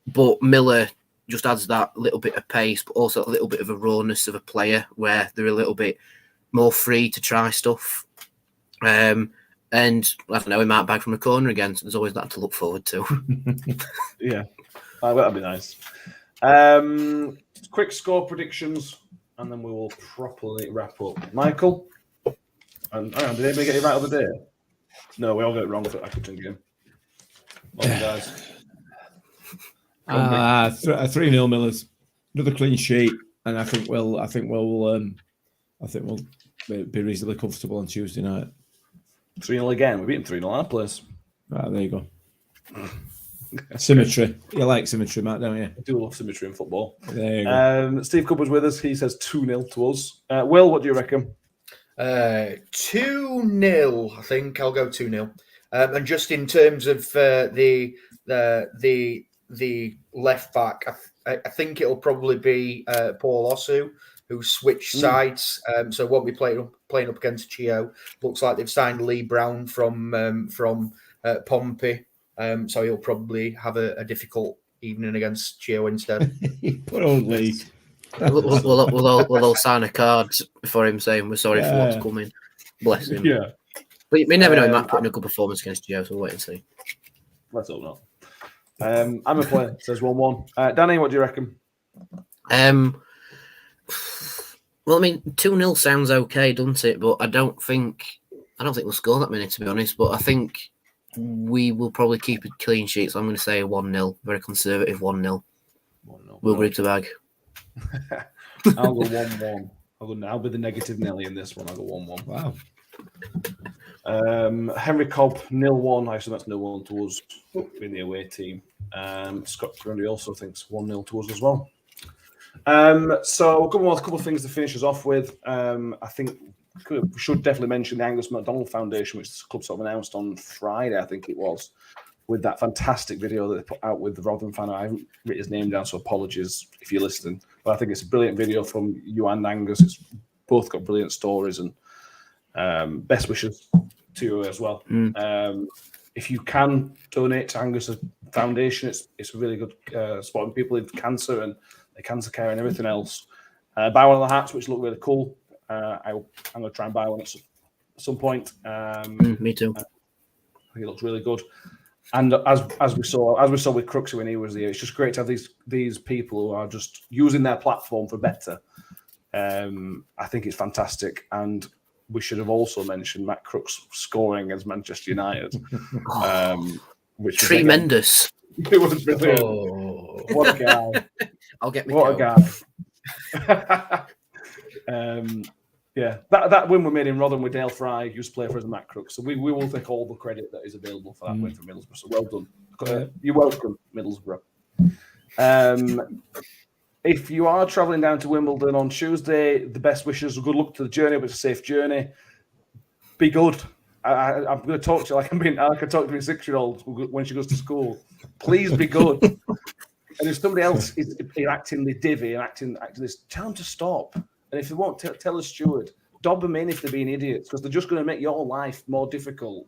but Miller just adds that little bit of pace, but also a little bit of a rawness of a player where they're a little bit more free to try stuff. And I don't know, he might bag from a corner again, so there's always that to look forward to. Yeah, that'd be nice. Quick score predictions, and then we will properly wrap up. Michael? And did anybody get it right over there? No, we all got it wrong for the Accrington game. Well, guys. 3-0 Millers. Another clean sheet, and I think we'll be reasonably comfortable on Tuesday night. 3-0 again. We're beating 3-0 our place. Right, there you go. Symmetry. You like symmetry, Matt, don't you? I do love symmetry in football. There you go. Steve Cupboard's with us. He says 2-0 to us. Will, what do you reckon? 2-0. I think I'll go 2-0. And just in terms of the left back, I think it'll probably be Paul Osu, who switched sides. So won't be playing up against Chio. Looks like they've signed Lee Brown from Pompey. So he'll probably have a difficult evening against Chio instead. Poor old Lee. We'll all sign a card for him saying we're sorry for what's coming. Bless him. Yeah. But we never know. He might put in a good performance against Joe, so we'll wait and see. Let's hope not. I'm a player. Says 1-1. Danny, what do you reckon? Well, I mean, 2-0 sounds okay, doesn't it? But I don't think we'll score that many, to be honest. But I think we will probably keep a clean sheet. So I'm going to say a 1-0, very conservative 1-0. 1-0. We'll grip the bag. I'll go 1-1. I'll be the negative Nelly in this one. I'll go 1-1. Wow. Henry Cobb 0-1. I assume that's 0-1 to us in the away team. Scott Grundy also thinks 1-0 to us as well. So we'll go on with a couple of things to finish us off with. I think we should definitely mention the Angus MacDonald Foundation, which the club sort of announced on Friday, I think it was, with that fantastic video that they put out with the Rotherham fan. I haven't written his name down, so apologies if you're listening. But I think it's a brilliant video from you and Angus. It's both got brilliant stories, and best wishes to you as well. If you can donate to Angus' foundation, it's a really good supporting people with cancer and the cancer care and everything else. Buy one of the hats, which look really cool. I'm going to try and buy one at some point. Me too. I think it looks really good. And as we saw with Crooksy when he was here, it's just great to have these people who are just using their platform for better. I think it's fantastic, and we should have also mentioned Matt Crooks scoring against Manchester United, which tremendous. It was brilliant. Oh. What a guy! I'll get me. What a guy! Yeah, that win we made in Rotherham with Dale Fry used to play for us and Matt Crooks. So we will take all the credit that is available for that win for Middlesbrough. So well done. You're welcome, Middlesbrough. If you are travelling down to Wimbledon on Tuesday, the best wishes, good luck to the journey, but it's a safe journey. Be good. I'm going to talk to you like I can talk to my 6-year-old when she goes to school. Please be good. And if somebody else is acting the divvy and acting this, tell them to stop. And if they won't, tell the steward. Dob them in if they're being idiots, because they're just going to make your life more difficult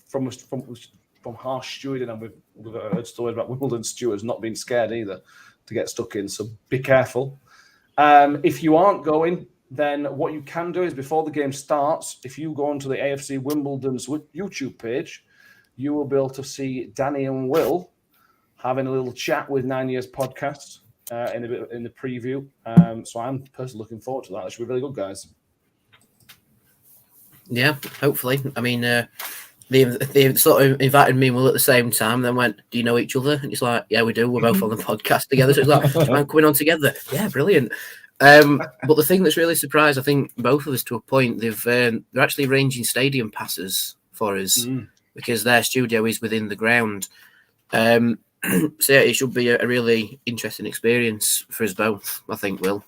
from harsh stewarding. And we've heard stories about Wimbledon stewards not being scared either to get stuck in. So be careful. If you aren't going, then what you can do is before the game starts, if you go onto the AFC Wimbledons YouTube page, you will be able to see Danny and Will having a little chat with 9 Years podcast. In the preview, so I'm personally looking forward to that. That should be really good, guys. Yeah, hopefully. I mean, they sort of invited me and Will at the same time. Then went, "Do you know each other?" And it's like, "Yeah, we do. We're both on the podcast together." So it's like, "Man, coming on together." Yeah, brilliant. But the thing that's really surprised, I think, both of us to a point, they're actually arranging stadium passes for us because their studio is within the ground. So yeah, it should be a really interesting experience for us both, I think, Will.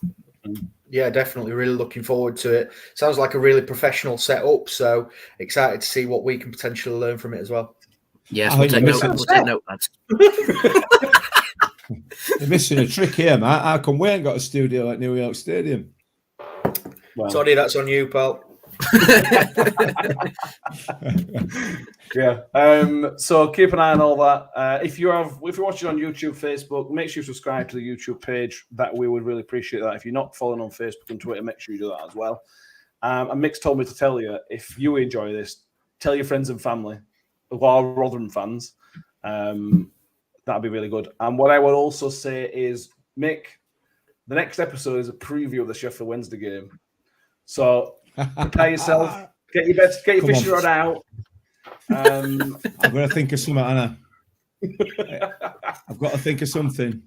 Yeah, definitely. Really looking forward to it. Sounds like a really professional setup, so excited to see what we can potentially learn from it as well. Yes, we'll take notepads. You're missing a trick here, Matt. How come we ain't got a studio at New York Stadium? Well, Toddy, that's on you, pal. Yeah. So keep an eye on all that. If you're watching on YouTube, Facebook, make sure you subscribe to the YouTube page. That we would really appreciate that. If you're not following on Facebook and Twitter, make sure you do that as well. And Mick's told me to tell you, if you enjoy this, tell your friends and family who are Rotherham fans. That'd be really good. And what I would also say is, Mick, the next episode is a preview of the Sheffield Wednesday game. So prepare yourself. Get your fishing rod out. I'm going to think of something, Anna. I've got to think of something.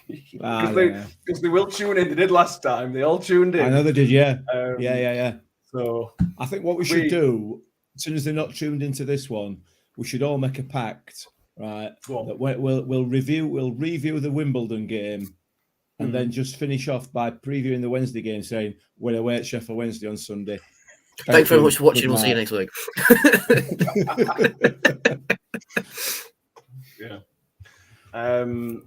Because they will tune in. They did last time. They all tuned in. I know they did, yeah. Yeah. So I think what we should do, as soon as they're not tuned into this one, we should all make a pact, right? That we'll review the Wimbledon game, and then just finish off by previewing the Wednesday game, saying we're away at Sheffield Wednesday on Sunday. Thanks very much for watching. We'll see you next week. Yeah.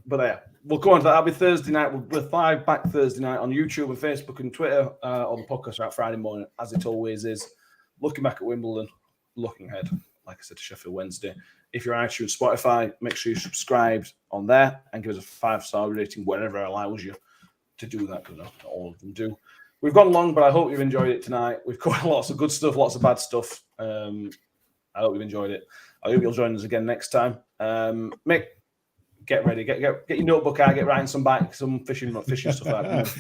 But yeah, we'll go on to that. That'll be Thursday night. We're back Thursday night on YouTube and Facebook and Twitter. On the podcast out Friday morning, as it always is. Looking back at Wimbledon, looking ahead, like I said, to Sheffield Wednesday. If you're on iTunes, Spotify, make sure you're subscribed on there and give us a 5-star rating wherever it allows you to do that, because not all of them do. We've gone long, but I hope you've enjoyed it tonight. We've covered lots of good stuff, lots of bad stuff. I hope you've enjoyed it. I hope you'll join us again next time. Mick, get ready. Get your notebook out. Get writing some fishing stuff out.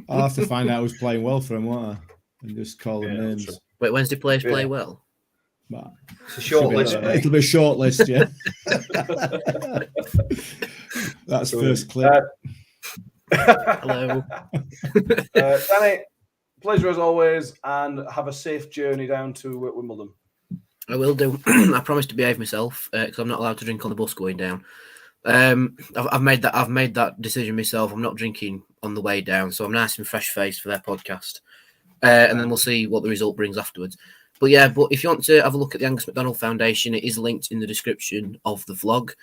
I'll have to find out who's playing well for him, won't I? And just call them names. Sure. Wait, Wednesday players play well? But it's a short list. It'll be a short list, yeah. That's first clip. Hello. Danny, pleasure as always, and have a safe journey down to Wimbledon. I will do. I promise to behave myself because I'm not allowed to drink on the bus going down. I've made that decision myself. I'm not drinking on the way down, so I'm nice and fresh faced for their podcast, and then we'll see what the result brings afterwards. But if you want to have a look at the Angus MacDonald Foundation, it is linked in the description of the vlog.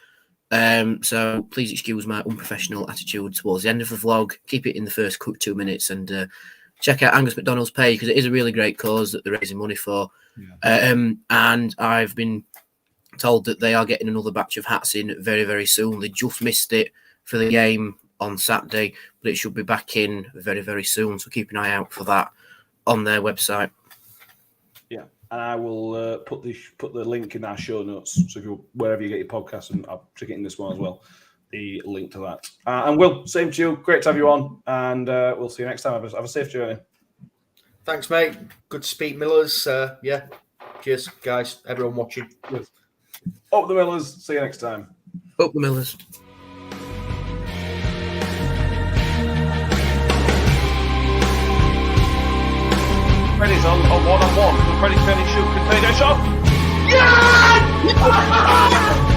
So please excuse my unprofessional attitude towards the end of the vlog. Keep it in the first 2 minutes and check out Angus MacDonald's page because it is a really great cause that they're raising money for. Yeah. And I've been told that they are getting another batch of hats in very, very soon. They just missed it for the game on Saturday, but it should be back in very, very soon. So keep an eye out for that on their website. Yeah, and I will put the link in our show notes. So if you wherever you get your podcast, and I'll stick it in this one as well, the link to that. And Will, same to you. Great to have you on, and we'll see you next time. Have a safe journey. Thanks, mate. Good to speak, Millers. Cheers, guys. Everyone watching. Yes. Up the Millers. See you next time. Up the Millers. Freddie's on one-on-one. Freddie shoot. Potato shot. Yeah!